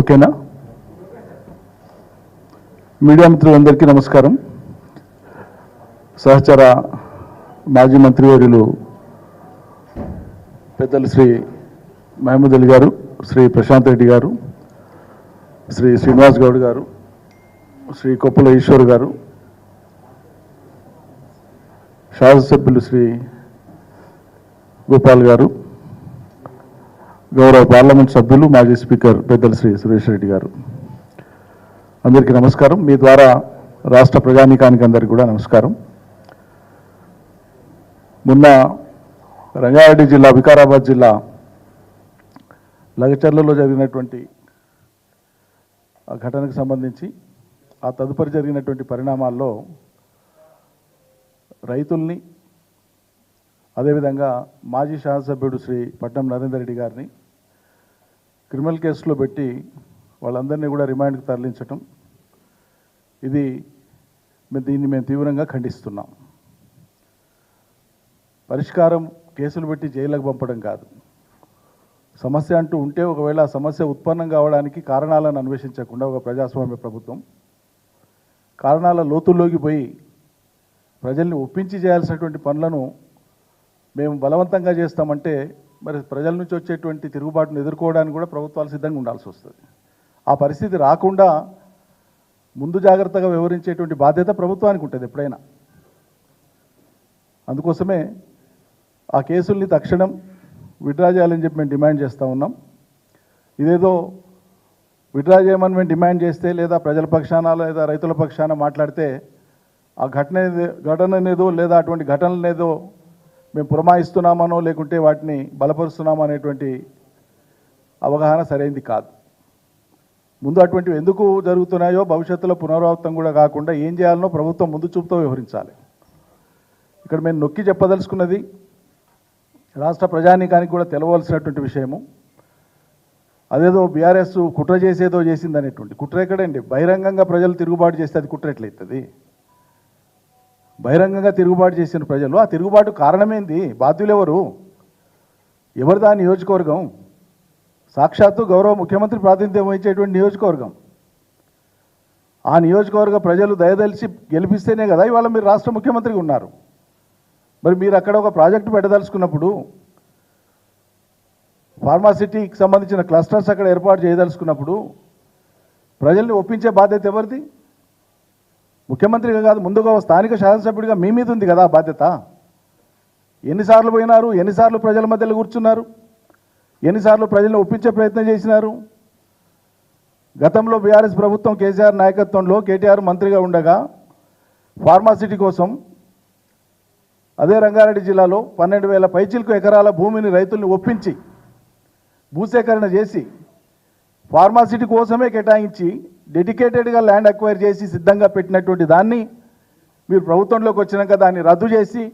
ఓకేనా? మీడియా మిత్రులందరికీ నమస్కారం. సహచర మాజీ మంత్రివర్యులు పెద్దలు శ్రీ మహమూద్ అలీ గారు, శ్రీ ప్రశాంత్ రెడ్డి గారు, శ్రీ శ్రీనివాస్ గౌడ్ గారు, శ్రీ కొప్పుల ఈశ్వర్ గారు, శాసనసభ్యులు శ్రీ గోపాల్ గారు, గౌరవ పార్లమెంట్ సభ్యులు మాజీ స్పీకర్ పెద్దలు శ్రీ సురేష్ రెడ్డి గారు, అందరికీ నమస్కారం. మీ ద్వారా రాష్ట్ర ప్రజానీకానికి అందరికీ కూడా నమస్కారం. మొన్న రంగారెడ్డి జిల్లా, వికారాబాద్ జిల్లా లగచర్లలో జరిగినటువంటి ఆ ఘటనకు సంబంధించి ఆ తదుపరి జరిగినటువంటి పరిణామాల్లో రైతుల్ని, అదేవిధంగా మాజీ శాసనసభ్యుడు శ్రీ పట్నం నరేందర్ రెడ్డి గారిని క్రిమినల్ కేసులో పెట్టి వాళ్ళందరినీ కూడా రిమాండ్కి తరలించటం, దీన్ని మేము తీవ్రంగా ఖండిస్తున్నాం. పరిష్కారం కేసులు పెట్టి జైలుకు పంపడం కాదు. సమస్య అంటూ ఉంటే ఒకవేళ ఆ సమస్య ఉత్పన్నం కావడానికి కారణాలను అన్వేషించకుండా ఒక ప్రజాస్వామ్య ప్రభుత్వం కారణాల లోతుల్లోకి పోయి ప్రజల్ని ఒప్పించి చేయాల్సినటువంటి పనులను మేము బలవంతంగా చేస్తామంటే మరి ప్రజల నుంచి వచ్చేటువంటి తిరుగుబాటును ఎదుర్కోవడానికి కూడా ప్రభుత్వాలు సిద్ధంగా ఉండాల్సి వస్తుంది. ఆ పరిస్థితి రాకుండా ముందు జాగ్రత్తగా వ్యవహరించేటువంటి బాధ్యత ప్రభుత్వానికి ఉంటుంది ఎప్పుడైనా. అందుకోసమే ఆ కేసుల్ని తక్షణం విత్డ్రా చేయాలని చెప్పి మేము డిమాండ్ చేస్తూ ఉన్నాం. ఇదేదో విత్డ్రా చేయమని మేము డిమాండ్ చేస్తే లేదా ప్రజల పక్షాన లేదా రైతుల పక్షాన మాట్లాడితే ఆ ఘటననేదో లేదా అటువంటి ఘటనలనేదో మేము పురమాయిస్తున్నామనో లేకుంటే వాటిని బలపరుస్తున్నామో అనేటువంటి అవగాహన సరైనది కాదు. ముందు అటువంటివి ఎందుకు జరుగుతున్నాయో భవిష్యత్తులో పునరావృతం కూడా కాకుండా ఏం చేయాలనో ప్రభుత్వం ముందు చూపుతో వ్యవహరించాలి. ఇక్కడ మేము నొక్కి చెప్పదలుచుకున్నది రాష్ట్ర ప్రజానీకానికి కూడా తెలవలసినటువంటి విషయము, అదేదో బీఆర్ఎస్ కుట్ర చేసేదో చేసింది అనేటువంటి కుట్ర ఎక్కడండి? బహిరంగంగా ప్రజలు తిరుగుబాటు చేస్తే అది కుట్ర ఎట్లయితుంది? బహిరంగంగా తిరుగుబాటు చేసిన ప్రజలు, ఆ తిరుగుబాటు కారణమేంది? బాధ్యులు ఎవరు? ఎవరిదా నియోజకవర్గం? సాక్షాత్తు గౌరవ ముఖ్యమంత్రి ప్రాతినిధ్యం వహించేటువంటి నియోజకవర్గం. ఆ నియోజకవర్గ ప్రజలు దయదలిచి గెలిపిస్తేనే కదా ఇవాళ మీరు రాష్ట్ర ముఖ్యమంత్రిగా ఉన్నారు. మరి మీరు అక్కడ ఒక ప్రాజెక్టు పెట్టదలుచుకున్నప్పుడు, ఫార్మాసిటీకి సంబంధించిన క్లస్టర్స్ అక్కడ ఏర్పాటు చేయదలుచుకున్నప్పుడు ప్రజల్ని ఒప్పించే బాధ్యత ఎవరిది? ముఖ్యమంత్రిగా కాదు, ముందుగా స్థానిక శాసనసభ్యుడిగా మీ మీద ఉంది కదా బాధ్యత. ఎన్నిసార్లు పోయినారు? ఎన్నిసార్లు ప్రజల మధ్యలో కూర్చున్నారు? ఎన్నిసార్లు ప్రజలను ఒప్పించే ప్రయత్నం చేసినారు? గతంలో బీఆర్ఎస్ ప్రభుత్వం కేసీఆర్ నాయకత్వంలో కేటీఆర్ మంత్రిగా ఉండగా ఫార్మాసిటీ కోసం అదే రంగారెడ్డి జిల్లాలో 12,000 పైచిలకు ఎకరాల భూమిని రైతుల్ని ఒప్పించి భూసేకరణ చేసి ఫార్మాసిటీ కోసమే కేటాయించి డెడికేటెడ్గా ల్యాండ్ అక్వైర్ చేసి సిద్ధంగా పెట్టినటువంటి దాన్ని మీరు ప్రభుత్వంలోకి వచ్చినాక దాన్ని రద్దు చేసి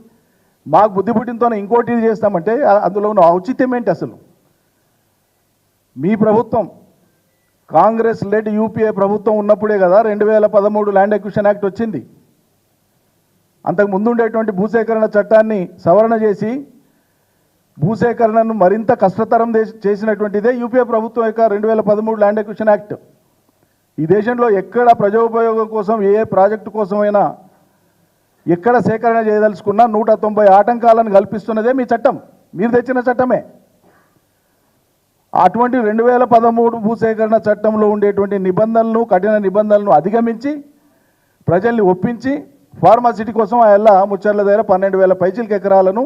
మాకు బుద్ధి పుట్టినతోనే ఇంకోటి చేస్తామంటే అందులో ఉన్న ఔచిత్యం ఏంటి అసలు? మీ ప్రభుత్వం కాంగ్రెస్ లెడ్ యూపీఏ ప్రభుత్వం ఉన్నప్పుడే కదా 2013 ల్యాండ్ అక్విజిషన్ యాక్ట్ వచ్చింది. అంతకు ముందు ఉండేటువంటి భూసేకరణ చట్టాన్ని సవరణ చేసి భూసేకరణను మరింత కష్టతరం చేసినటువంటిదే యూపీఏ ప్రభుత్వం యొక్క 2013 ల్యాండ్ అక్విజిషన్ యాక్ట్. ఈ దేశంలో ఎక్కడ ప్రజోపయోగం కోసం ఏ ప్రాజెక్టు కోసమైనా ఎక్కడ సేకరణ చేయదలుచుకున్నా 190 ఆటంకాలను కల్పిస్తున్నదే మీ చట్టం, మీరు తెచ్చిన చట్టమే. అటువంటి 2013 భూసేకరణ చట్టంలో ఉండేటువంటి నిబంధనలను, కఠిన నిబంధనలను అధిగమించి ప్రజల్ని ఒప్పించి ఫార్మాసిటీ కోసం ఆ ఎల్ల ముచ్చర్ల దగ్గర 12,000 పైచిలకు ఎకరాలను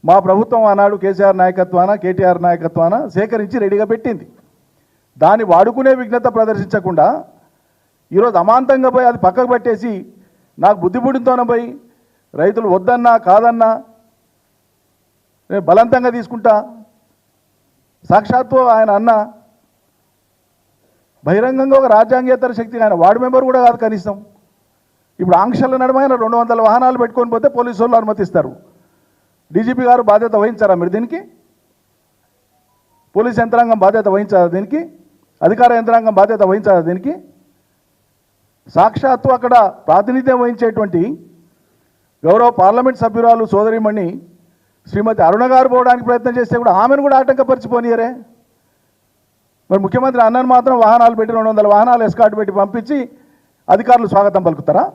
మా ప్రభుత్వం ఆనాడు కేసీఆర్ నాయకత్వాన, కేటీఆర్ నాయకత్వాన సేకరించి రెడీగా పెట్టింది. దాన్ని వాడుకునే విఘ్నత ప్రదర్శించకుండా ఈరోజు అమాంతంగా పోయి అది పక్కకు పెట్టేసి నాకు బుద్ధి పుట్టినతోనే పోయి రైతులు వద్దన్నా కాదన్నా నేను బలవంతంగా తీసుకుంటా, సాక్షాత్తు ఆయన అన్న బహిరంగంగా ఒక రాజ్యాంగేతర శక్తి, ఆయన వార్డు మెంబర్ కూడా కాదు కనీసం, ఇప్పుడు ఆంక్షల నడమైన 200 వాహనాలు పెట్టుకొని పోతే పోలీసు వాళ్ళు అనుమతిస్తారు. డీజీపీ గారు బాధ్యత వహించారా మీరు దీనికి? పోలీస్ యంత్రాంగం బాధ్యత వహించారా దీనికి? అధికార యంత్రాంగం బాధ్యత వహించారా దీనికి? సాక్షాత్తు అక్కడ ప్రాతినిధ్యం వహించేటువంటి గౌరవ పార్లమెంట్ సభ్యురాలు సోదరిమణి శ్రీమతి అరుణ గారు పోవడానికి ప్రయత్నం చేస్తే కూడా ఆమెను కూడా ఆటంకపరిచిపోనియరే. మరి ముఖ్యమంత్రి అన్నను మాత్రం వాహనాలు పెట్టి 200 వాహనాలు ఎస్కాట్ పెట్టి పంపించి అధికారులు స్వాగతం పలుకుతారా?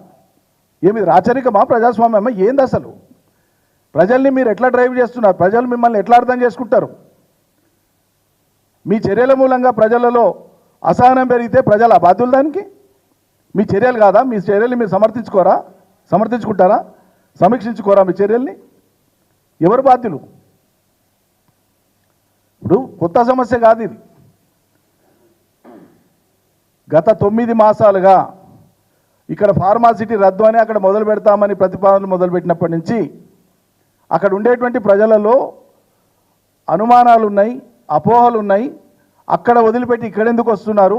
ఏమి రాచరికమా, ప్రజాస్వామ్యమా, ఏంది అసలు? ప్రజల్ని మీరు ఎట్లా డ్రైవ్ చేస్తున్నారు? ప్రజలు మిమ్మల్ని ఎట్లా అర్థం చేసుకుంటారు? మీ చర్యల మూలంగా ప్రజలలో అసహనం పెరిగితే ప్రజల బాధ్యులు దానికి? మీ చర్యలు కాదా? మీ చర్యల్ని మీరు సమర్థించుకుంటారా? సమీక్షించుకోరా మీ చర్యల్ని? ఎవరు బాధ్యులు? ఇప్పుడు కొత్త సమస్య కాదు ఇది. గత 9 మాసాలుగా ఇక్కడ ఫార్మాసిటీ రద్దు అని అక్కడ మొదలు పెడతామని ప్రతిపాదనలు మొదలుపెట్టినప్పటి నుంచి అక్కడ ఉండేటువంటి ప్రజలలో అనుమానాలు ఉన్నాయి, అపోహలు ఉన్నాయి. అక్కడ వదిలిపెట్టి ఇక్కడెందుకు వస్తున్నారు?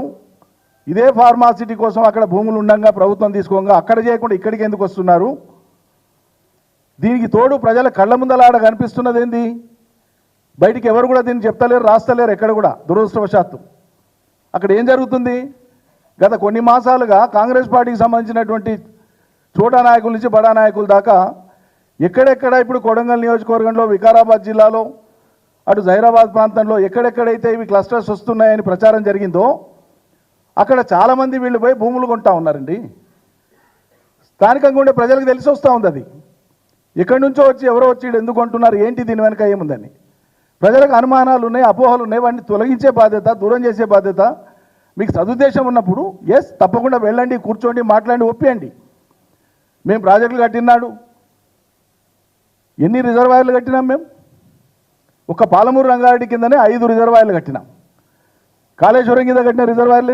ఇదే ఫార్మాసిటీ కోసం అక్కడ భూములు ఉండగా ప్రభుత్వం తీసుకోగా అక్కడ చేయకుండా ఇక్కడికి ఎందుకు వస్తున్నారు? దీనికి తోడు ప్రజల కళ్ళ ముందలాడ కనిపిస్తున్నది ఏంది? బయటికి ఎవరు కూడా దీన్ని చెప్తలేరు, రాస్తలేరు ఎక్కడ కూడా, దురదృష్టవశాత్తు. అక్కడ ఏం జరుగుతుంది? గత కొన్ని మాసాలుగా కాంగ్రెస్ పార్టీకి సంబంధించినటువంటి చోటా నాయకుల నుంచి బడా నాయకుల దాకా ఎక్కడెక్కడ ఇప్పుడు కొడంగల్ నియోజకవర్గంలో, వికారాబాద్ జిల్లాలో, అటు జైరాబాద్ ప్రాంతంలో ఎక్కడెక్కడైతే ఇవి క్లస్టర్స్ వస్తున్నాయని ప్రచారం జరిగిందో అక్కడ చాలామంది వీళ్ళు పోయి భూములు కొంటా ఉన్నారండి. స్థానికంగా ఉండే ప్రజలకు తెలిసి వస్తూ ఉంది అది. ఎక్కడి నుంచో వచ్చి ఎవరో వచ్చి ఎందుకు కొంటున్నారు, ఏంటి దీని వెనక ఏముందని ప్రజలకు అనుమానాలు ఉన్నాయి, అపోహలు ఉన్నాయి. వాటిని తొలగించే బాధ్యత, దూరం చేసే బాధ్యత మీకు సదుద్దేశం ఉన్నప్పుడు తప్పకుండా వెళ్ళండి, కూర్చోండి, మాట్లాడి ఒప్పియండి. మేము ప్రాజెక్టులు కట్టినాడు, ఎన్ని రిజర్వాయర్లు కట్టినాం? మేము ఒక పాలమూరు రంగారెడ్డి కిందనే 5 రిజర్వాయర్లు కట్టినాం. కాళేశ్వరం కింద కట్టిన రిజర్వాయర్లు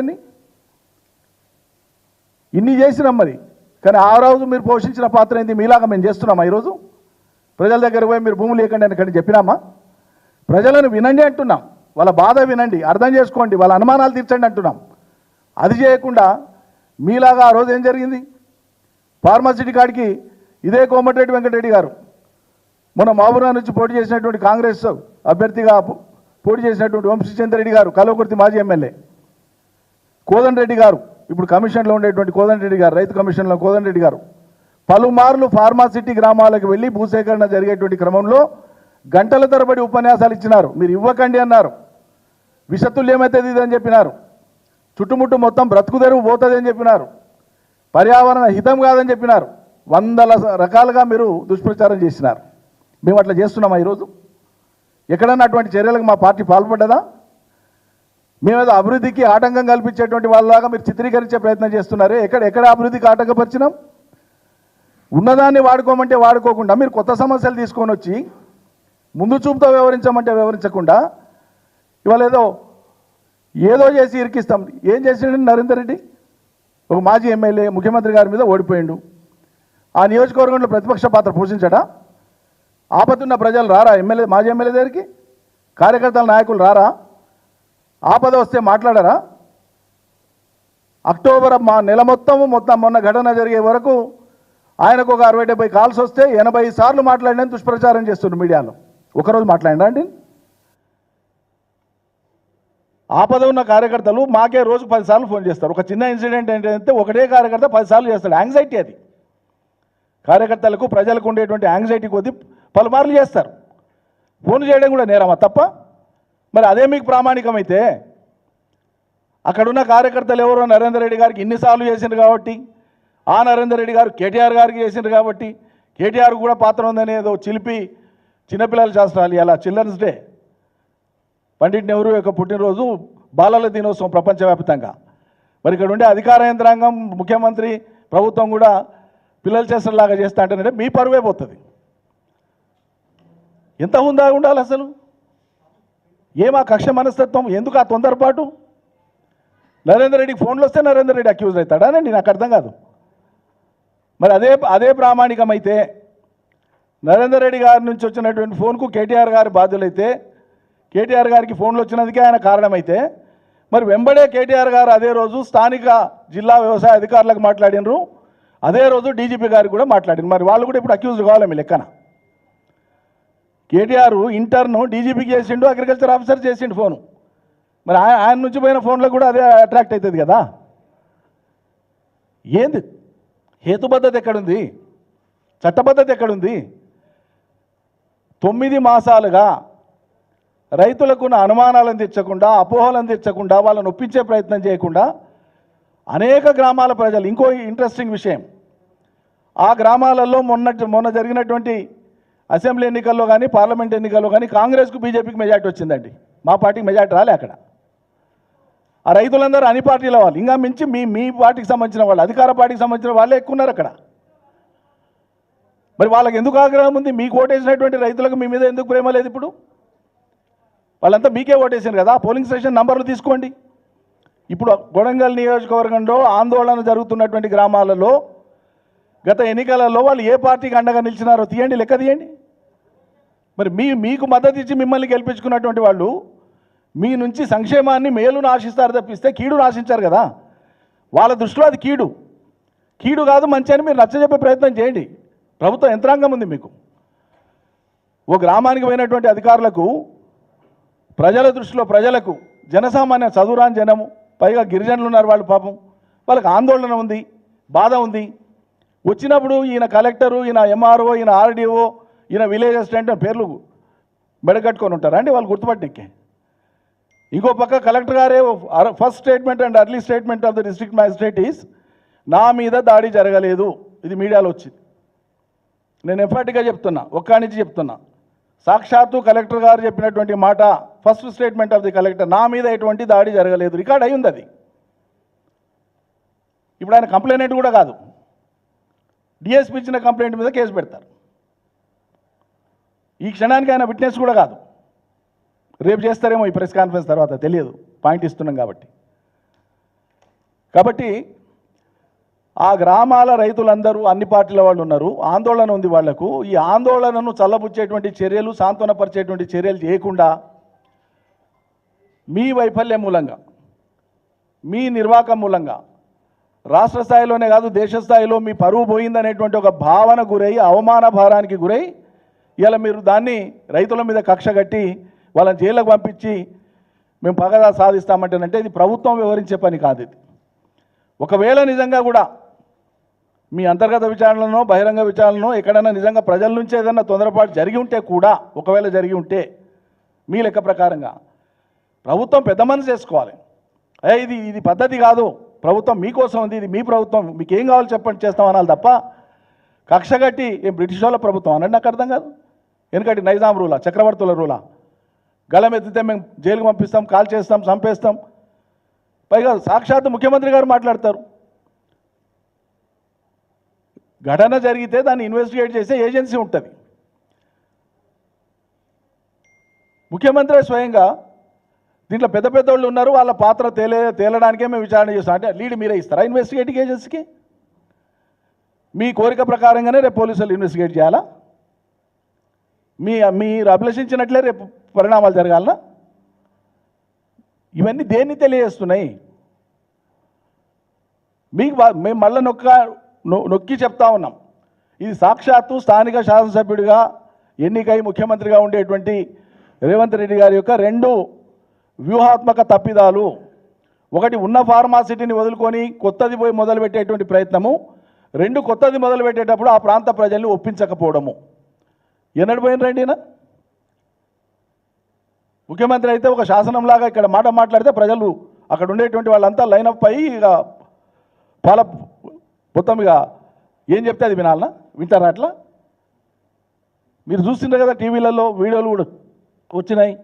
ఇన్ని చేసినాం. మరి కానీ ఆ రోజు మీరు పోషించిన పాత్ర ఏంది? మీలాగా మేము చేస్తున్నామా? ఈరోజు ప్రజల దగ్గర పోయి మీరు భూములు లేకండి అని కానీ చెప్పినామా? ప్రజలను వినండి అంటున్నాం, వాళ్ళ బాధ వినండి, అర్థం చేసుకోండి, వాళ్ళ అనుమానాలు తీర్చండి అంటున్నాం. అది చేయకుండా మీలాగా ఆ రోజు ఏం జరిగింది? ఫార్మాసిటీ కాడికి ఇదే కోమటిరెడ్డి వెంకటరెడ్డి గారు మొన్న మహబూబ్నగర్ నుంచి పోటీ చేసినటువంటి కాంగ్రెస్ అభ్యర్థిగా పోటీ చేసినటువంటి వంశీచంద్రెడ్డి గారు, కల్వకుర్తి మాజీ ఎమ్మెల్యే, కోదండరెడ్డి గారు, ఇప్పుడు కమిషన్లో ఉండేటువంటి కోదండరెడ్డి గారు, రైతు కమిషన్లో కోదండరెడ్డి గారు పలుమార్లు ఫార్మాసిటీ గ్రామాలకు వెళ్ళి భూసేకరణ జరిగేటువంటి క్రమంలో గంటల తరబడి ఉపన్యాసాలు ఇచ్చినారు. మీరు ఇవ్వకండి అన్నారు. విషతుల్యమైతుంది ఇదని చెప్పినారు. చుట్టుముట్టు మొత్తం బ్రతుకు తెరువు పోతుంది అని చెప్పినారు. పర్యావరణ హితం కాదని చెప్పినారు. 100 రకాలుగా మీరు దుష్ప్రచారం చేసినారు. మేము అట్లా చేస్తున్నామా? ఈరోజు ఎక్కడన్నా అటువంటి చర్యలకు మా పార్టీ పాల్పడ్డదా? మేమేదో అభివృద్ధికి ఆటంకం కల్పించేటువంటి వాళ్ళలాగా మీరు చిత్రీకరించే ప్రయత్నం చేస్తున్నారే. ఎక్కడ అభివృద్ధికి ఆటంకపరిచినాం? ఉన్నదాన్ని వాడుకోమంటే వాడుకోకుండా మీరు కొత్త సమస్యలు తీసుకొని వచ్చి ముందు చూపుతో వ్యవహరించమంటే వ్యవహరించకుండా ఇవాళ ఏదో చేసి ఇరికిస్తాం. ఏం చేసిండు నరేందర్ రెడ్డి? ఒక మాజీ ఎమ్మెల్యే ముఖ్యమంత్రి గారి మీద ఓడిపోయిండు. ఆ నియోజకవర్గంలో ప్రతిపక్ష పాత్ర పోషించడా? ఆపదున్న ప్రజలు రారా మాజీ ఎమ్మెల్యే దగ్గరికి? కార్యకర్తల నాయకులు రారా? ఆపద వస్తే మాట్లాడారా? అక్టోబర్ నెల మొత్తం మొన్న ఘటన జరిగే వరకు ఆయనకు ఒక 60-70 కాల్స్ వస్తే 80 సార్లు మాట్లాడిన దుష్ప్రచారం చేస్తున్నారు మీడియాలో. ఒకరోజు మాట్లాడినా అండి? ఆపద ఉన్న కార్యకర్తలు మాకే రోజు 10 సార్లు ఫోన్ చేస్తారు. ఒక చిన్న ఇన్సిడెంట్ ఏంటంటే ఒకటే కార్యకర్త 10 సార్లు చేస్తాడు. యాంగ్జైటీ అది. కార్యకర్తలకు ప్రజలకు ఉండేటువంటి యాంగ్జైటీ కొద్దీ పలుమార్లు చేస్తారు. ఫోన్ చేయడం కూడా నేరమా? తప్ప? మరి అదే మీకు ప్రామాణికమైతే అక్కడున్న కార్యకర్తలు ఎవరో నరేందర్ రెడ్డి గారికి ఇన్నిసార్లు చేసిండ్రు కాబట్టి, ఆ నరేందర్ రెడ్డి గారు కేటీఆర్ గారికి చేసిండ్రు కాబట్టి కేటీఆర్ కూడా పాత్ర ఉందని ఏదో చిలిపి చిన్నపిల్లల శాస్త్రాలు. ఇలా చిల్డ్రన్స్ డే, పండిట్ నెహ్రూ యొక్క పుట్టినరోజు, బాలల దినోత్సవం ప్రపంచవ్యాప్తంగా. మరి ఇక్కడ ఉండే అధికార యంత్రాంగం, ముఖ్యమంత్రి, ప్రభుత్వం కూడా పిల్లల చేష్టలాగా చేస్తా అంటేనంటే మీ పరువే పోతుంది. ఎంత ఉందా ఉండాలి అసలు? ఏమా కక్ష మనస్తత్వం? ఎందుకు ఆ తొందరపాటు? నరేందర్ రెడ్డికి ఫోన్లు వస్తే నరేందర్ రెడ్డి అక్యూజ్ అవుతాడా? నాకు అర్థం కాదు. మరి అదే ప్రామాణికమైతే నరేందర్ రెడ్డి గారి నుంచి వచ్చినటువంటి ఫోన్కు కేటీఆర్ గారి బాధ్యులైతే, కేటీఆర్ గారికి ఫోన్లు వచ్చినందుకే ఆయన కారణమైతే, మరి వెంబడే కేటీఆర్ గారు అదే రోజు స్థానిక జిల్లా వ్యవసాయ అధికారులకు మాట్లాడినరు. అదే రోజు డీజీపీ గారికి కూడా మాట్లాడింది. మరి వాళ్ళు కూడా ఇప్పుడు అక్యూజ్డ్ కావాలి మీ లెక్కన. కేటీఆర్ ఇంటర్ను డీజీపీకి చేసిండు, అగ్రికల్చర్ ఆఫీసర్ చేసిండు ఫోను. మరి ఆయన నుంచి పోయిన ఫోన్లో కూడా అదే అట్రాక్ట్ అవుతుంది కదా. ఏంది హేతుబద్ధత ఎక్కడుంది? చట్టబద్ధత ఎక్కడుంది? 9 మాసాలుగా రైతులకున్న అనుమానాలను తెచ్చకుండా, అపోహలను తెచ్చకుండా, వాళ్ళని ఒప్పించే ప్రయత్నం చేయకుండా అనేక గ్రామాల ప్రజలు, ఇంకో ఇంట్రెస్టింగ్ విషయం, ఆ గ్రామాలలో మొన్న జరిగినటువంటి అసెంబ్లీ ఎన్నికల్లో కానీ పార్లమెంట్ ఎన్నికల్లో కానీ కాంగ్రెస్కు బీజేపీకి మెజార్టీ వచ్చిందండి. మా పార్టీకి మెజార్టీ రాలే అక్కడ. ఆ రైతులందరూ అన్ని పార్టీల వాళ్ళు, ఇంకా మించి మీ పార్టీకి సంబంధించిన వాళ్ళు, అధికార పార్టీకి సంబంధించిన వాళ్ళే ఎక్కువ ఉన్నారు అక్కడ. మరి వాళ్ళకి ఎందుకు ఆగ్రహం ఉంది? మీకు ఓటేసినటువంటి రైతులకు మీ మీద ఎందుకు ప్రేమ లేదు? ఇప్పుడు వాళ్ళంతా మీకే ఓటేసారు కదా. పోలింగ్ స్టేషన్ నంబర్లు తీసుకోండి. ఇప్పుడు కొడంగల్ నియోజకవర్గంలో ఆందోళన జరుగుతున్నటువంటి గ్రామాలలో గత ఎన్నికలలో వాళ్ళు ఏ పార్టీకి అండగా నిలిచినారో తీయండి, లెక్క తీయండి. మరి మీకు మద్దతు ఇచ్చి మిమ్మల్ని గెలిపించుకున్నటువంటి వాళ్ళు మీ నుంచి సంక్షేమాన్ని, మేలును ఆశిస్తారు తప్పిస్తే కీడును ఆశించారు కదా. వాళ్ళ దృష్టిలో అది కీడు కాదు, మంచి అని మీరు నచ్చజెప్పే ప్రయత్నం చేయండి. ప్రభుత్వ యంత్రాంగం ఉంది మీకు. ఓ గ్రామానికి పోయినటువంటి అధికారులకు, ప్రజల దృష్టిలో ప్రజలకు, జనసామాన్య చదువురాని జనము, పైగా గిరిజనులు ఉన్నారు, వాళ్ళు పాపం వాళ్ళకి ఆందోళన ఉంది, బాధ ఉంది. వచ్చినప్పుడు ఈయన కలెక్టరు, ఈయన ఎంఆర్ఓ, ఈయన ఆర్డీఓ, ఈయన విలేజ్ అసిస్టెంట్ పేర్లు మెడగట్టుకొని ఉంటారా అండి వాళ్ళు గుర్తుపట్టికే? ఇంకో పక్క కలెక్టర్ గారే first statement and early statement of the district magistrate is నా మీద దాడి జరగలేదు. ఇది మీడియాలో వచ్చింది. నేను ఎంఫాటిక్గా చెప్తున్నా, ఒక్కడి నుంచి చెప్తున్నా, సాక్షాత్తు కలెక్టర్ గారు చెప్పినటువంటి మాట, first statement of the collector, నా మీద ఎటువంటి దాడి జరగలేదు, రికార్డ్ అయ్యింది అది. ఇప్పుడు ఆయన కంప్లైంట్ కూడా కాదు, డిఎస్పీ ఇచ్చిన కంప్లైంట్ మీద కేసు పెడతారు. ఈ క్షణానికి ఆయన విట్నెస్ కూడా కాదు. రేపు చేస్తారేమో ఈ ప్రెస్ కాన్ఫరెన్స్ తర్వాత, తెలియదు, పాయింట్ ఇస్తున్నాం కాబట్టి ఆ గ్రామాల రైతులందరూ అన్ని పార్టీల వాళ్ళు ఉన్నారు, ఆందోళన ఉంది వాళ్లకు. ఈ ఆందోళనను చల్లబుచ్చేటువంటి చర్యలు, సాంత్వనపరిచేటువంటి చర్యలు చేయకుండా మీ వైఫల్యం మూలంగా, మీ నిర్వాహకం మూలంగా రాష్ట్ర స్థాయిలోనే కాదు దేశ స్థాయిలో మీ పరువు పోయిందనేటువంటి ఒక భావన గురై, అవమాన భారానికి గురై ఇలా మీరు దాన్ని రైతుల మీద కక్ష కట్టి వాళ్ళని జైలుకు పంపించి మేము పగదా సాధిస్తామంటేనంటే ఇది ప్రభుత్వం వివరించే పని కాదు. ఇది ఒకవేళ నిజంగా కూడా మీ అంతర్గత విచారణలో, బహిరంగ విచారణలో ఎక్కడైనా నిజంగా ప్రజల నుంచి ఏదైనా తొందరపాటు జరిగి ఉంటే కూడా, ఒకవేళ జరిగి ఉంటే మీ లెక్క ప్రకారంగా ప్రభుత్వం పెద్ద మనసు చేసుకోవాలి. ఇది పద్ధతి కాదు, ప్రభుత్వం మీకోసం ఉంది, ఇది మీ ప్రభుత్వం, మీకు ఏం కావాలో చెప్పండి చేస్తామనాలి తప్ప కక్ష కట్టి ఏం బ్రిటిష్ వాళ్ళ ప్రభుత్వం అనండి నాకు అర్థం కాదు. ఎందుకంటే నైజాం రూలా, చక్రవర్తుల రూలా, గలం ఎత్తితే మేము జైలుకు పంపిస్తాం, కాల్ చేస్తాం, చంపేస్తాం. పైగా సాక్షాత్తు ముఖ్యమంత్రి గారు మాట్లాడతారు. ఘటన జరిగితే దాన్ని ఇన్వెస్టిగేట్ చేసే ఏజెన్సీ ఉంటుంది. ముఖ్యమంత్రి స్వయంగా దీంట్లో పెద్ద వాళ్ళు ఉన్నారు, వాళ్ళ పాత్ర తేలడానికే మేము విచారణ చేస్తాం అంటే లీడ్ మీరే ఇస్తారా ఇన్వెస్టిగేటింగ్ ఏజెన్సీకి? మీ కోరిక ప్రకారంగానే రేపు పోలీసులు ఇన్వెస్టిగేట్ చేయాలా? మీరు అభిలషించినట్లే రేపు పరిణామాలు జరగాలనా? ఇవన్నీ దేన్ని తెలియజేస్తున్నాయి? మీకు మేము మళ్ళీ నొక్కి చెప్తా ఉన్నాం, ఇది సాక్షాత్తు స్థానిక శాసనసభ్యుడిగా ఎన్నికై ముఖ్యమంత్రిగా ఉండేటువంటి రేవంత్ రెడ్డి గారి యొక్క 2 వ్యూహాత్మక తప్పిదాలు. ఒకటి, ఉన్న ఫార్మాసిటీని వదులుకొని కొత్తది పోయి మొదలుపెట్టేటువంటి ప్రయత్నము. 2, కొత్తది మొదలుపెట్టేటప్పుడు ఆ ప్రాంత ప్రజల్ని ఒప్పించకపోవడము. ఎన్నడు పోయినరండినా? ముఖ్యమంత్రి అయితే ఒక శాసనంలాగా ఇక్కడ మాట మాట్లాడితే ప్రజలు అక్కడ ఉండేటువంటి వాళ్ళంతా లైనప్ అయ్యి ఇక మొత్తం ఇక ఏం చెప్తే అది వినాలనా? వింటారా? అట్లా మీరు చూస్తుంటారు కదా, టీవీలలో వీడియోలు కూడా వచ్చినాయి.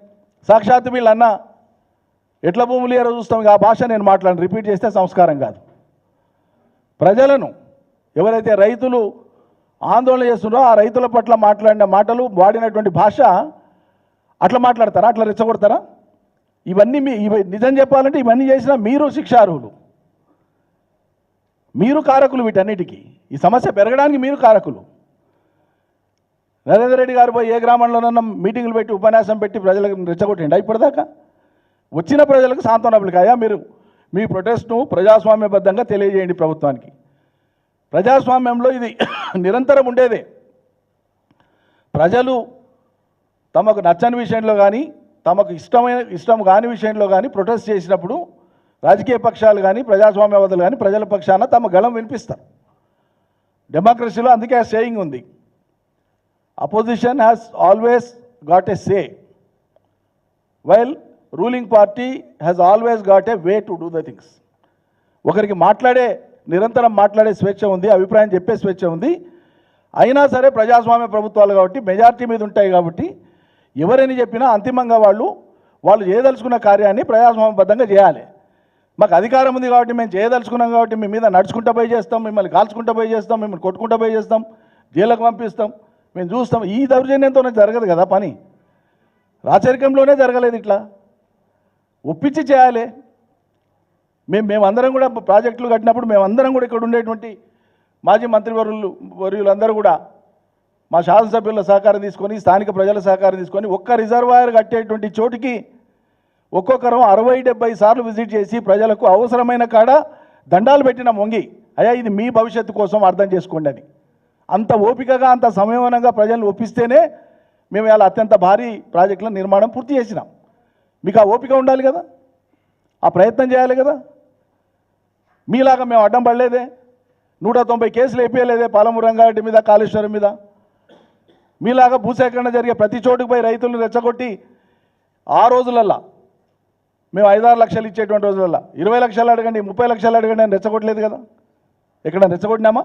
సాక్షాత్తు వీళ్ళు అన్న ఎట్ల భూములు ఏరో చూస్తాం, ఇక ఆ భాష నేను మాట్లాడి రిపీట్ చేస్తే సంస్కారం కాదు. ప్రజలను ఎవరైతే రైతులు ఆందోళన చేస్తున్నారో ఆ రైతుల పట్ల మాట్లాడిన మాటలు, వాడినటువంటి భాష అట్లా మాట్లాడతారా? అట్లా రెచ్చగొడతారా? ఇవన్నీ నిజం చెప్పాలంటే ఇవన్నీ చేసినా మీరు శిక్షార్హులు, మీరు కారకులు వీటన్నిటికీ. ఈ సమస్య పెరగడానికి మీరు కారకులు. నరేంద్ర రెడ్డి గారు పోయి ఏ గ్రామంలోనన్నా మీటింగులు పెట్టి ఉపన్యాసం పెట్టి ప్రజలకు రెచ్చగొట్టిండా? ఇప్పటిదాకా వచ్చిన ప్రజలకు సాంత్వన పలికాయా? మీరు మీ ప్రొటెస్ట్ను ప్రజాస్వామ్యబద్ధంగా తెలియజేయండి ప్రభుత్వానికి. ప్రజాస్వామ్యంలో ఇది నిరంతరం ఉండేదే. ప్రజలు తమకు నచ్చని విషయంలో కానీ తమకు ఇష్టం కాని విషయంలో కానీ ప్రొటెస్ట్ చేసినప్పుడు రాజకీయ పక్షాలు కానీ ప్రజాస్వామ్యవాదులు కానీ ప్రజల పక్షాన తమ గళం వినిపిస్తారు. డెమోక్రసీలో అందుకే ఆ సేయింగ్ ఉంది, opposition has always got a say while ruling party has always got a way to do the things. ఒకరికి నిరంతరం మాట్లాడే స్వేచ్ఛ ఉంది, అభిప్రాయం చెప్పే స్వేచ్ఛ ఉంది. అయినా సరే ప్రజాస్వామ్య ప్రభుత్వాలు కాబట్టి మెజారిటీ మీద ఉంటాయి కాబట్టి ఎవరని చెప్పినా అంతిమంగా వాళ్ళు చేయదలుచుకున్న కార్యాన్ని ప్రజాస్వామ్యబద్ధంగా చేయాలి. మాకు అధికారం ఉంది కాబట్టి మేము చేయదలుచుకున్నాం కాబట్టి మీ మీద నడుచుకుంటూ పోయి చేస్తాం, మిమ్మల్ని కాల్చుకుంటూ పోయి చేస్తాం, మిమ్మల్ని కొట్టుకుంటూ పోయి చేస్తాం, జైలుకు పంపిస్తాం, మేము చూస్తాం. ఈ దౌర్జన్యంతోనే జరగదు కదా పని. రాచరికంలోనే జరగలేదు. ఇట్లా ఒప్పించి చేయాలి. మేమందరం కూడా ప్రాజెక్టులు కట్టినప్పుడు మేమందరం కూడా ఇక్కడ ఉండేటువంటి మాజీ మంత్రివర్యులందరూ కూడా మా శాసనసభ్యుల సహకారం తీసుకొని స్థానిక ప్రజల సహకారం తీసుకొని ఒక్క రిజర్వాయర్ కట్టేటువంటి చోటికి ఒక్కొక్కరం 60-70 సార్లు విజిట్ చేసి ప్రజలకు అవసరమైన కాడ దండాలు పెట్టిన మొంగి, అయ్యా ఇది మీ భవిష్యత్తు కోసం అర్థం చేసుకోండి అని. అంత ఓపికగా అంత సంయమనంగా ప్రజలను ఒప్పిస్తేనే మేము ఇలా అత్యంత భారీ ప్రాజెక్టుల నిర్మాణం పూర్తి చేసినాం. మీకు ఆ ఓపిక ఉండాలి కదా, ఆ ప్రయత్నం చేయాలి కదా. మీలాగా మేము అడ్డం పడలేదే, 190 కేసులు వేయలేదే పాలమూరు రంగారెడ్డి మీద, కాళేశ్వరం మీద. మీలాగా భూసేకరణ జరిగే ప్రతి చోటుకు పోయి రైతులను రెచ్చగొట్టి ఆ రోజులల్లా మేము 5-6 లక్షలు ఇచ్చేటువంటి రోజులల్లా 20 లక్షలు అడగండి, 30 లక్షలు అడగండి అని రెచ్చగొట్టలేదు కదా. ఎక్కడ రెచ్చగొట్టినామా?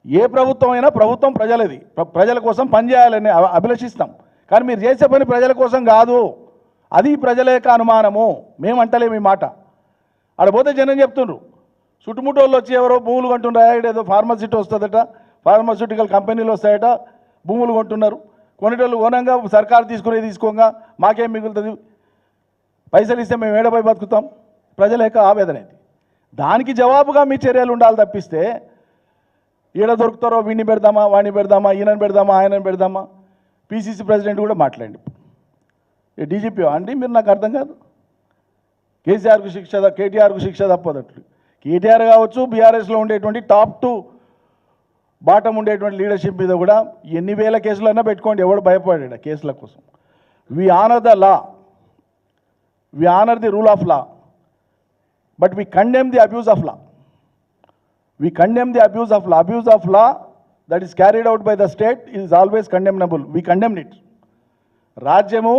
ఏ ప్రభుత్వం అయినా ప్రభుత్వం ప్రజలది, ప్రజల కోసం పనిచేయాలని అభిలషిస్తాం. కానీ మీరు చేసే పని ప్రజల కోసం కాదు, అది ప్రజల యొక్క అనుమానము. మేమంటలే మీ మాట. ఆడపోతే జనం చెప్తుండ్రు, చుట్టుముట్టు వాళ్ళు వచ్చి ఎవరో భూములు కొంటున్నారు, ఏదో ఫార్మసిటీ వస్తుందట, ఫార్మాస్యూటికల్ కంపెనీలు వస్తాయట, భూములు కొంటున్నారు. కొనేటోళ్ళు ఓనంగా సర్కారు తీసుకోగా మాకేం మిగులుతుంది, పైసలు ఇస్తే మేము ఏడపై బతుకుతాం. ప్రజల యొక్క ఆవేదన ఇది. దానికి జవాబుగా మీ చర్యలు ఉండాలి తప్పిస్తే ఈడ దొరుకుతారో వీడిని పెడదామా, వాడిని పెడదామా, ఈయనని పెడదామా, ఆయనని పెడదామా. పీసీసీ ప్రెసిడెంట్ కూడా మాట్లాడండి. డీజీపీ అండి మీరు, నాకు అర్థం కాదు. కేటీఆర్కు శిక్ష తప్పదట్లు. కేటీఆర్ కావచ్చు, బీఆర్ఎస్లో ఉండేటువంటి టాప్ టు బాటం ఉండేటువంటి లీడర్షిప్ మీద కూడా ఎన్ని వేల కేసులన్నా పెట్టుకోండి, ఎవడు భయపడాడు కేసుల కోసం. We honour the law, we honour the rule of law, but we condemn the abuse of law. We condemn the abuse of law. Abuse of law that is carried out by the state is always condemnable. We condemn it. రాజ్యము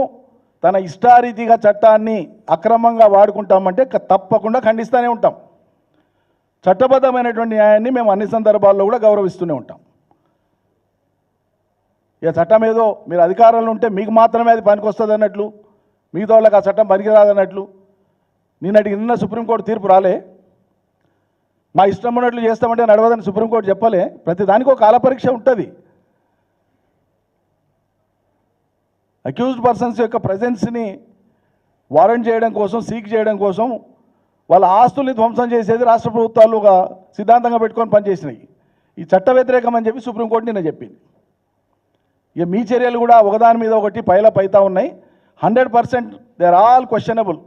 తన ఇష్టారీతిగా చట్టాన్ని అక్రమంగా వాడుకుంటామంటే తప్పకుండా ఖండిస్తూనే ఉంటాం. చట్టబద్ధమైనటువంటి న్యాయాన్ని మేము అన్ని సందర్భాల్లో కూడా గౌరవిస్తూనే ఉంటాం. ఇక చట్టం ఏదో మీరు అధికారంలో ఉంటే మీకు మాత్రమే అది పనికి వస్తుంది అన్నట్లు, మిగతా వాళ్ళకి ఆ చట్టం పనికిరాదన్నట్లు నిన్న సుప్రీంకోర్టు తీర్పు రాలే. మా ఇష్టం ఉన్నట్లు చేస్తామంటే నడవదని సుప్రీంకోర్టు చెప్పలే. ప్రతి దానికి ఒక కాలపరీక్ష ఉంటుంది. అక్యూజ్డ్ పర్సన్స్ యొక్క ప్రెజెన్స్ని వారెంట్ చేయడం కోసం, సీక్ చేయడం కోసం వాళ్ళ ఆస్తుల్ని ధ్వంసం చేసేది రాష్ట్ర ప్రభుత్వాలు ఒక సిద్ధాంతంగా పెట్టుకొని పనిచేసినాయి. ఈ చట్ట వ్యతిరేకం అని చెప్పి సుప్రీంకోర్టు నిన్న చెప్పింది. ఇక మీ చర్యలు కూడా ఒకదాని మీద ఒకటి పైతా ఉన్నాయి. 100% దే ఆర్ ఆల్ క్వశ్చనబుల్.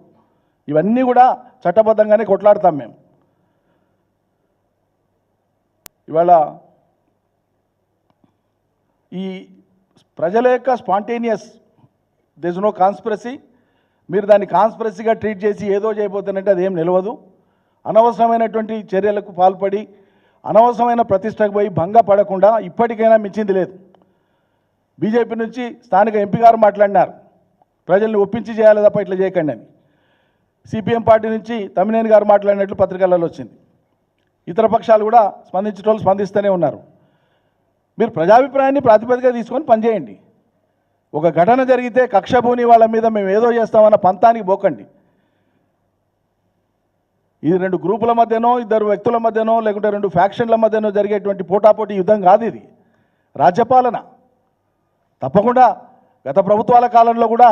ఇవన్నీ కూడా చట్టబద్ధంగానే కొట్లాడతాం మేము. ఇవాళ ఈ ప్రజల యొక్క spontaneous, there is no conspiracy. మీరు దాన్ని కాన్స్పిరసీగా ట్రీట్ చేసి ఏదో చేయబోతున్నట్టే అదేం నిలవదు. అనవసరమైనటువంటి చర్యలకు పాల్పడి అనవసరమైన ప్రతిష్టకు పోయి భంగపడకుండా ఇప్పటికైనా మించింది లేదు. బీజేపీ నుంచి స్థానిక ఎంపీ గారు మాట్లాడినారు, ప్రజల్ని ఒప్పించి చేయాలి తప్ప ఇట్లా చేయకండి అని. సిపిఎం పార్టీ నుంచి తమ్మినేని గారు మాట్లాడినట్లు పత్రికలలో వచ్చింది. ఇతర పక్షాలు కూడా స్పందించేటోళ్ళు స్పందిస్తూనే ఉన్నారు. మీరు ప్రజాభిప్రాయాన్ని ప్రాతిపదికగా తీసుకొని పనిచేయండి. ఒక ఘటన జరిగితే కక్షభూని వాళ్ళ మీద మేము ఏదో చేస్తామన్న పంతానికి పోకండి. ఇది 2 గ్రూపుల మధ్యనో, 2 వ్యక్తుల మధ్యనో, లేకుంటే 2 ఫ్యాక్షన్ల మధ్యనో జరిగేటువంటి పోటాపోటీ యుద్ధం కాదు. ఇది రాజ్యపాలన. తప్పకుండా గత ప్రభుత్వాల కాలంలో కూడా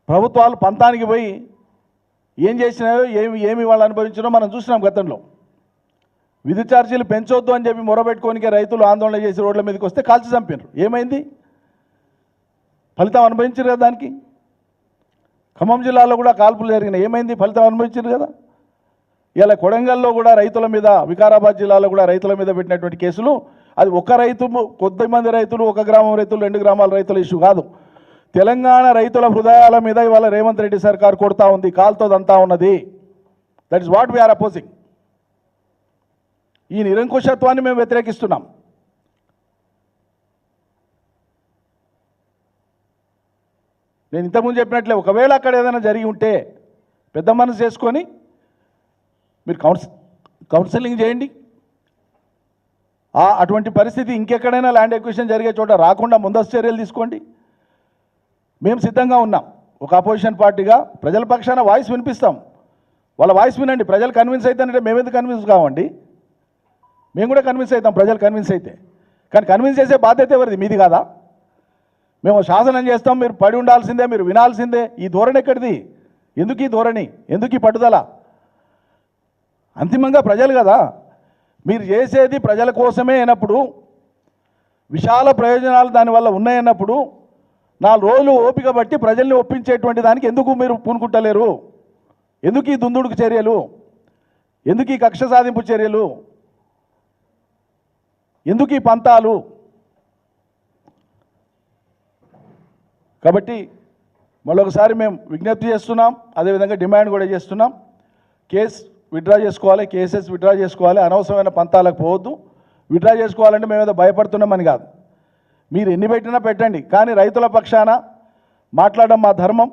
ప్రభుత్వాలు పంతానికి పోయి ఏం చేసినాయో ఏమి వాళ్ళు అనుభవించినో మనం చూసినాం గతంలో. విద్యుత్ ఛార్జీలు పెంచొద్దు అని చెప్పి మొరబెట్టుకోనికే రైతులు ఆందోళన చేసి రోడ్ల మీదకి వస్తే కాల్చి చంపారు. ఏమైంది? ఫలితం అనుభవించారు కదా దానికి. ఖమ్మం జిల్లాలో కూడా కాల్పులు జరిగినాయి. ఏమైంది? ఫలితం అనుభవించారు కదా. ఇలా కొడంగల్లో కూడా రైతుల మీద, వికారాబాద్ జిల్లాలో కూడా రైతుల మీద పెట్టినటువంటి కేసులు, అది ఒక రైతు, కొద్దిమంది రైతులు, ఒక గ్రామం రైతులు, 2 గ్రామాల రైతుల ఇష్యూ కాదు. తెలంగాణ రైతుల హృదయాల మీద ఇవాళ రేవంత్ రెడ్డి సర్కార్ కొడతా ఉంది, కాల్తోదంతా ఉన్నది. That is what we are opposing. ఈ నిరంకుశత్వాన్ని మేము వ్యతిరేకిస్తున్నాం. నేను ఇంతకుముందు చెప్పినట్లే, ఒకవేళ అక్కడ ఏదైనా జరిగి ఉంటే పెద్ద మనసు చేసుకొని మీరు కౌన్సిలింగ్ చేయండి. అటువంటి పరిస్థితి ఇంకెక్కడైనా ల్యాండ్ ఎక్విజిషన్ జరిగే చోట రాకుండా ముందస్తు చర్యలు తీసుకోండి. మేము సిద్ధంగా ఉన్నాం. ఒక అపోజిషన్ పార్టీగా ప్రజల పక్షాన వాయిస్ వినిపిస్తాం. వాళ్ళ వాయిస్ వినండి. ప్రజలు కన్విన్స్ అవుతానంటే మేమెందుకు కన్విన్స్ కావండి? మేము కూడా కన్విన్స్ అవుతాం, ప్రజలు కన్విన్స్ అయితే. కానీ కన్విన్స్ చేసే బాధ్యత ఎవరిది? మీది కాదా? మేము శాసనం చేస్తాం, మీరు పడి ఉండాల్సిందే, మీరు వినాల్సిందే. ఈ ధోరణి ఎక్కడిది? ఎందుకు ఈ ధోరణి? ఎందుకు ఈ పట్టుదల? అంతిమంగా ప్రజలు కదా. మీరు చేసేది ప్రజల కోసమే అయినప్పుడు, విశాల ప్రయోజనాలు దానివల్ల ఉన్నాయన్నప్పుడు 4 రోజులు ఓపిక బట్టి ప్రజల్ని ఒప్పించేటువంటి దానికి ఎందుకు మీరు పూనుకుంటలేరు? ఎందుకు ఈ దుందుడుకు చర్యలు? ఎందుకు ఈ కక్ష సాధింపు చర్యలు? ఎందుకు ఈ పంతాలు? కాబట్టి మరొకసారి మేము విజ్ఞప్తి చేస్తున్నాం, అదేవిధంగా డిమాండ్ కూడా చేస్తున్నాం. కేసు విత్డ్రా చేసుకోవాలి, కేసెస్ విత్డ్రా చేసుకోవాలి. అనవసరమైన పంతాలకు పోవద్దు. విత్డ్రా చేసుకోవాలంటే మేము ఏదో భయపడుతున్నామని కాదు. మీరు ఎన్ని పెట్టినా పెట్టండి, కానీ రైతుల పక్షాన మాట్లాడడం మా ధర్మం.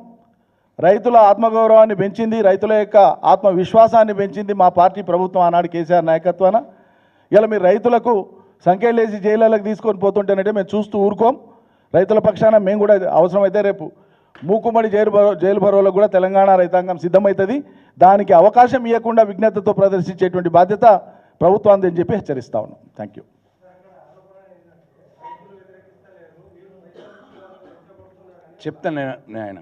రైతుల ఆత్మగౌరవాన్ని పెంచింది, రైతుల యొక్క ఆత్మవిశ్వాసాన్ని పెంచింది మా పార్టీ ప్రభుత్వం ఆనాడు కేసీఆర్ నాయకత్వాన. ఇలా మీరు రైతులకు సంఖ్యలేసి జైళ్ళకి తీసుకొని పోతుంటేనంటే మేము చూస్తూ ఊరుకోం. రైతుల పక్షాన మేము కూడా అవసరమైతే రేపు మూకుమ్మడి జైలు భరోలకు కూడా తెలంగాణ రైతాంగం సిద్ధమవుతుంది. దానికి అవకాశం ఇవ్వకుండా విజ్ఞతతో ప్రదర్శించేటువంటి బాధ్యత ప్రభుత్వాన్ని అని చెప్పి హెచ్చరిస్తా ఉన్నాం. Thank you. చెప్తాను నేను ఆయన.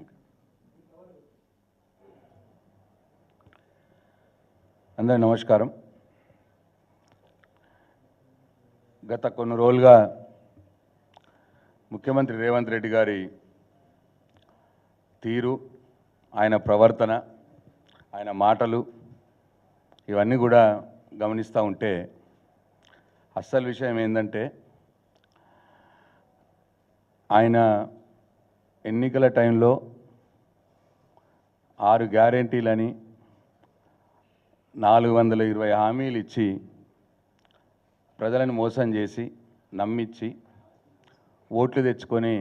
అందరికీ నమస్కారం. గత కొన్ని రోజులుగా ముఖ్యమంత్రి రేవంత్ రెడ్డి గారి తీరు, ఆయన ప్రవర్తన, ఆయన మాటలు ఇవన్నీ కూడా గమనిస్తూ ఉంటే అస్సలు విషయం ఏంటంటే, ఆయన ఎన్నికల టైంలో 6 గ్యారెంటీలని 420 హామీలు ఇచ్చి ప్రజలను మోసం చేసి నమ్మించి ఓట్లు తెచ్చుకొని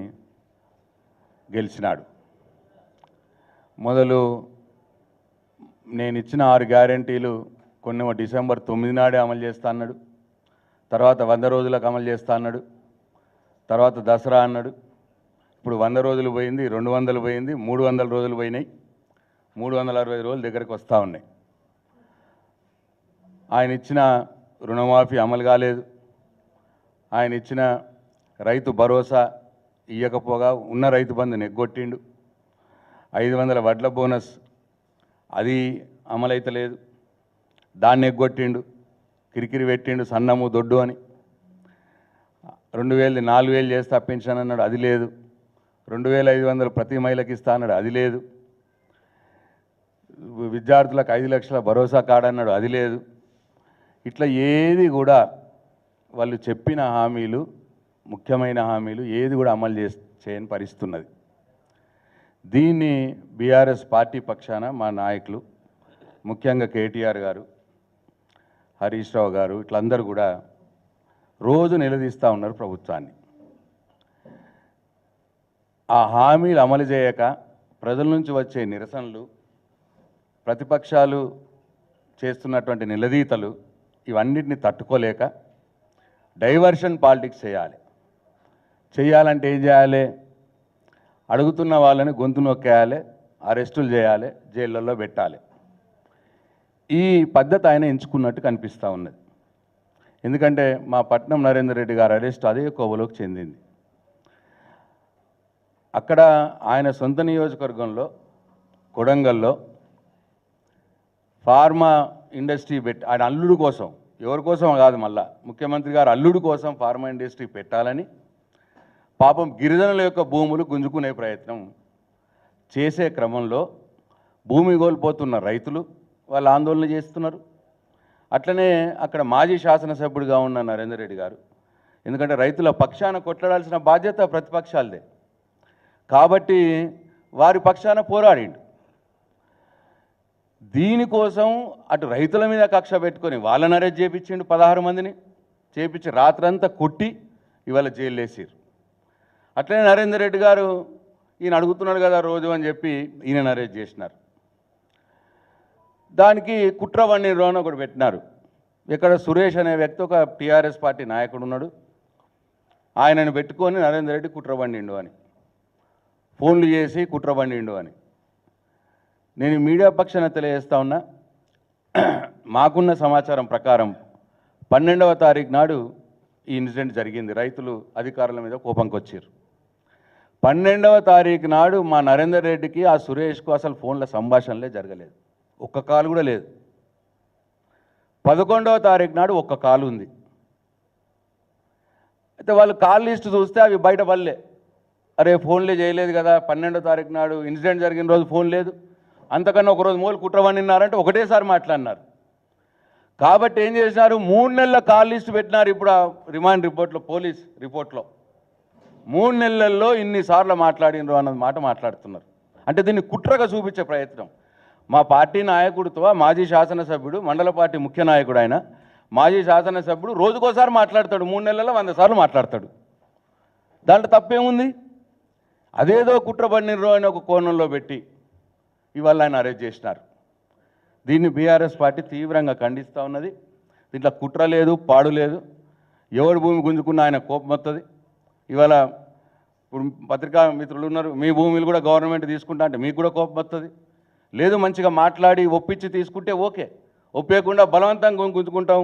గెలిచినాడు. మొదలు నేను ఇచ్చిన 6 గ్యారెంటీలు కొన్ని డిసెంబర్ 9 నాడే అమలు చేస్తా అన్నాడు, తర్వాత 100 రోజులకు అమలు చేస్తా అన్నాడు, తర్వాత దసరా అన్నాడు. ఇప్పుడు 100 రోజులు పోయింది, 200 పోయింది, 300 రోజులు పోయినాయి, 360 రోజులు దగ్గరికి వస్తూ ఉన్నాయి. ఆయన ఇచ్చిన రుణమాఫీ అమలు కాలేదు. ఆయన ఇచ్చిన రైతు భరోసా ఇవ్వకపోగా ఉన్న రైతు బంధుని ఎగ్గొట్టిండు. 500 వడ్ల బోనస్ అది అమలైతలేదు, దాన్ని ఎగ్గొట్టిండు, కిరికిరి పెట్టిండు, సన్నము దొడ్డు అని. 2000 4000 చేస్తే పెన్షన్ అన్నాడు, అది లేదు. 2500 ప్రతి మహిళకి ఇస్తా అన్నాడు, అది లేదు. విద్యార్థులకు 5 లక్షల భరోసా కార్డు అన్నాడు, అది లేదు. ఇట్లా ఏది కూడా వాళ్ళు చెప్పిన హామీలు, ముఖ్యమైన హామీలు ఏది కూడా అమలు చేయని పరిస్థితి ఉన్నది. దీన్ని బీఆర్ఎస్ పార్టీ పక్షాన మా నాయకులు, ముఖ్యంగా కేటీఆర్ గారు, హరీష్ రావు గారు, ఇట్లందరూ కూడా రోజు నిలదీస్తూ ఉన్నారు ప్రభుత్వాన్ని. ఆ హామీలు అమలు చేయక ప్రజల నుంచి వచ్చే నిరసనలు, ప్రతిపక్షాలు చేస్తున్నటువంటి నిలదీతలు ఇవన్నిటిని తట్టుకోలేక డైవర్షన్ పాలిటిక్స్ చేయాలంటే ఏం చేయాలి? అడుగుతున్న వాళ్ళని గొంతు నొక్కేయాలి, అరెస్టులు చేయాలి, జైళ్ళల్లో పెట్టాలి. ఈ పద్ధతి ఆయన ఎంచుకున్నట్టు కనిపిస్తూ ఉన్నది. ఎందుకంటే మా పట్నం నరేందర్ రెడ్డి గారు అరెస్ట్ అదే కోవలోకి చెందింది. అక్కడ ఆయన సొంత నియోజకవర్గంలో కొడంగల్లో ఫార్మా ఇండస్ట్రీ ఆయన అల్లుడు కోసం, ఎవరి కోసం కాదు, మళ్ళా ముఖ్యమంత్రి గారు అల్లుడు కోసం ఫార్మా ఇండస్ట్రీ పెట్టాలని పాపం గిరిజనుల యొక్క భూములు గుంజుకునే ప్రయత్నం చేసే క్రమంలో భూమి కోల్పోతున్న రైతులు వాళ్ళు ఆందోళన చేస్తున్నారు. అట్లనే అక్కడ మాజీ శాసనసభ్యుడిగా ఉన్న నరేందర్ రెడ్డి గారు, ఎందుకంటే రైతుల పక్షాన కొట్లాడాల్సిన బాధ్యత ప్రతిపక్షాలదే కాబట్టి వారి పక్షాన పోరాడిండు. దీనికోసం అటు రైతుల మీద కక్ష పెట్టుకొని వాళ్ళని అరెస్ట్ చేయించిండు, 16 మందిని చేపించి రాత్రంతా కొట్టి ఇవాళ జైలు వేసారు. అట్లనే నరేందర్ రెడ్డి గారు ఈయన అడుగుతున్నాడు కదా రోజు అని చెప్పి ఈయనను అరెస్ట్ చేసినారు. దానికి కుట్రవన్నీ రోన ఒకటి పెట్టినారు. ఇక్కడ సురేష్ అనే వ్యక్తి ఒక టీఆర్ఎస్ పార్టీ నాయకుడు ఉన్నాడు, ఆయనను పెట్టుకొని నరేందర్ రెడ్డి కుట్రబండిండు అని ఫోన్లు చేసి కుట్రబండిండు అని. నేను మీడియా పక్షాన తెలియజేస్తా ఉన్నా, మాకున్న సమాచారం ప్రకారం 12వ తారీఖు నాడు ఈ ఇన్సిడెంట్ జరిగింది. రైతులు అధికారుల మీద కోపంకి వచ్చారు. 12వ తారీఖు నాడు మా నరేందర్ రెడ్డికి ఆ సురేష్కు అసలు ఫోన్ల సంభాషణలే జరగలేదు, ఒక్క కాల్ కూడా లేదు. 11వ తారీఖు నాడు ఒక్క కాల్ ఉంది. అయితే వాళ్ళు కాల్ లిస్ట్ చూస్తే అవి బయట పడలే. అరే ఫోన్లే చేయలేదు కదా, 12వ తారీఖు నాడు ఇన్సిడెంట్ జరిగిన రోజు ఫోన్ లేదు, అంతకన్నా ఒకరోజు మూలు కుట్రవన్నారంటే ఒకటేసారి మాట్లాడినారు. కాబట్టి ఏం చేసినారు, 3 నెలల కాల్ లిస్ట్ పెట్టినారు. ఇప్పుడు ఆ రిమాండ్ రిపోర్ట్లో, పోలీస్ రిపోర్ట్లో 3 నెలల్లో ఇన్నిసార్లు మాట్లాడినరు అన్నది మాట మాట్లాడుతున్నారు. అంటే దీన్ని కుట్రగా చూపించే ప్రయత్నం. మా పార్టీ నాయకుడితో మాజీ శాసనసభ్యుడు, మండల పార్టీ ముఖ్య నాయకుడు ఆయన, మాజీ శాసనసభ్యుడు రోజుకోసారి మాట్లాడతాడు, 3 నెలల్లో 100 సార్లు మాట్లాడతాడు. దాంట్లో తప్పేముంది? అదేదో కుట్రబడినరు అని ఒక కోణంలో పెట్టి ఇవాళ ఆయన అరెస్ట్ చేసినారు. దీన్ని బీఆర్ఎస్ పార్టీ తీవ్రంగా ఖండిస్తూ ఉన్నది. దీంట్లో కుట్ర లేదు, పాడు లేదు. ఎవడు భూమి గుంజుకున్న ఆయన కోపం వస్తుంది. ఇవాళ ఇప్పుడు పత్రికా మిత్రులు ఉన్నారు, మీ భూమిలు కూడా గవర్నమెంట్ తీసుకుంటా అంటే మీకు కూడా కోపం వస్తుంది. లేదు మంచిగా మాట్లాడి ఒప్పించి తీసుకుంటే ఓకే, ఒప్పేయకుండా బలవంతంగా గుంజుకుంటాం.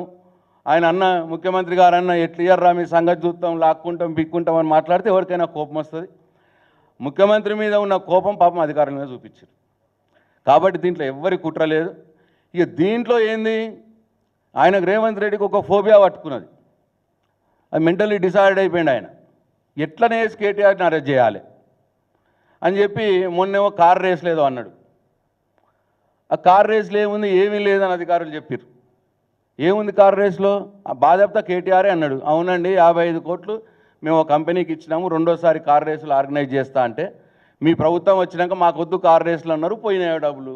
ఆయన అన్న, ముఖ్యమంత్రి గారు అన్న ఎట్లియర్రా మీ సంగతి చూస్తాం, లాక్కుంటాం, పిక్కుంటాం అని మాట్లాడితే ఎవరికైనా కోపం వస్తుంది. ముఖ్యమంత్రి మీద ఉన్న కోపం పాపం అధికారుల మీద చూపించారు. కాబట్టి దీంట్లో ఎవ్వరి కుట్ర లేదు. ఇక దీంట్లో ఏంది, ఆయనకు రేవంత్ రెడ్డికి ఒక ఫోబియా పట్టుకున్నది. అది మెంటల్లీ డిసైడ్ అయిపోయింది. ఆయన ఎట్లనే కేటీఆర్ని అరెస్ట్ చేయాలి అని చెప్పి మొన్నేమో కార్ రేస్ లేదో అన్నాడు. ఆ కార్ రేస్లో ఏముంది, ఏమీ లేదని అధికారులు చెప్పారు. ఏముంది కార్ రేస్లో? ఆ బాధ్యత కేటీఆరే అన్నాడు. అవునండి 55 కోట్లు మేము ఒక కంపెనీకి ఇచ్చినాము, రెండోసారి కార్ రేసులు ఆర్గనైజ్ చేస్తా అంటే మీ ప్రభుత్వం వచ్చినాక మాకొద్దు కార్ రేసులు అన్నారు, పోయినాయో డబ్బులు,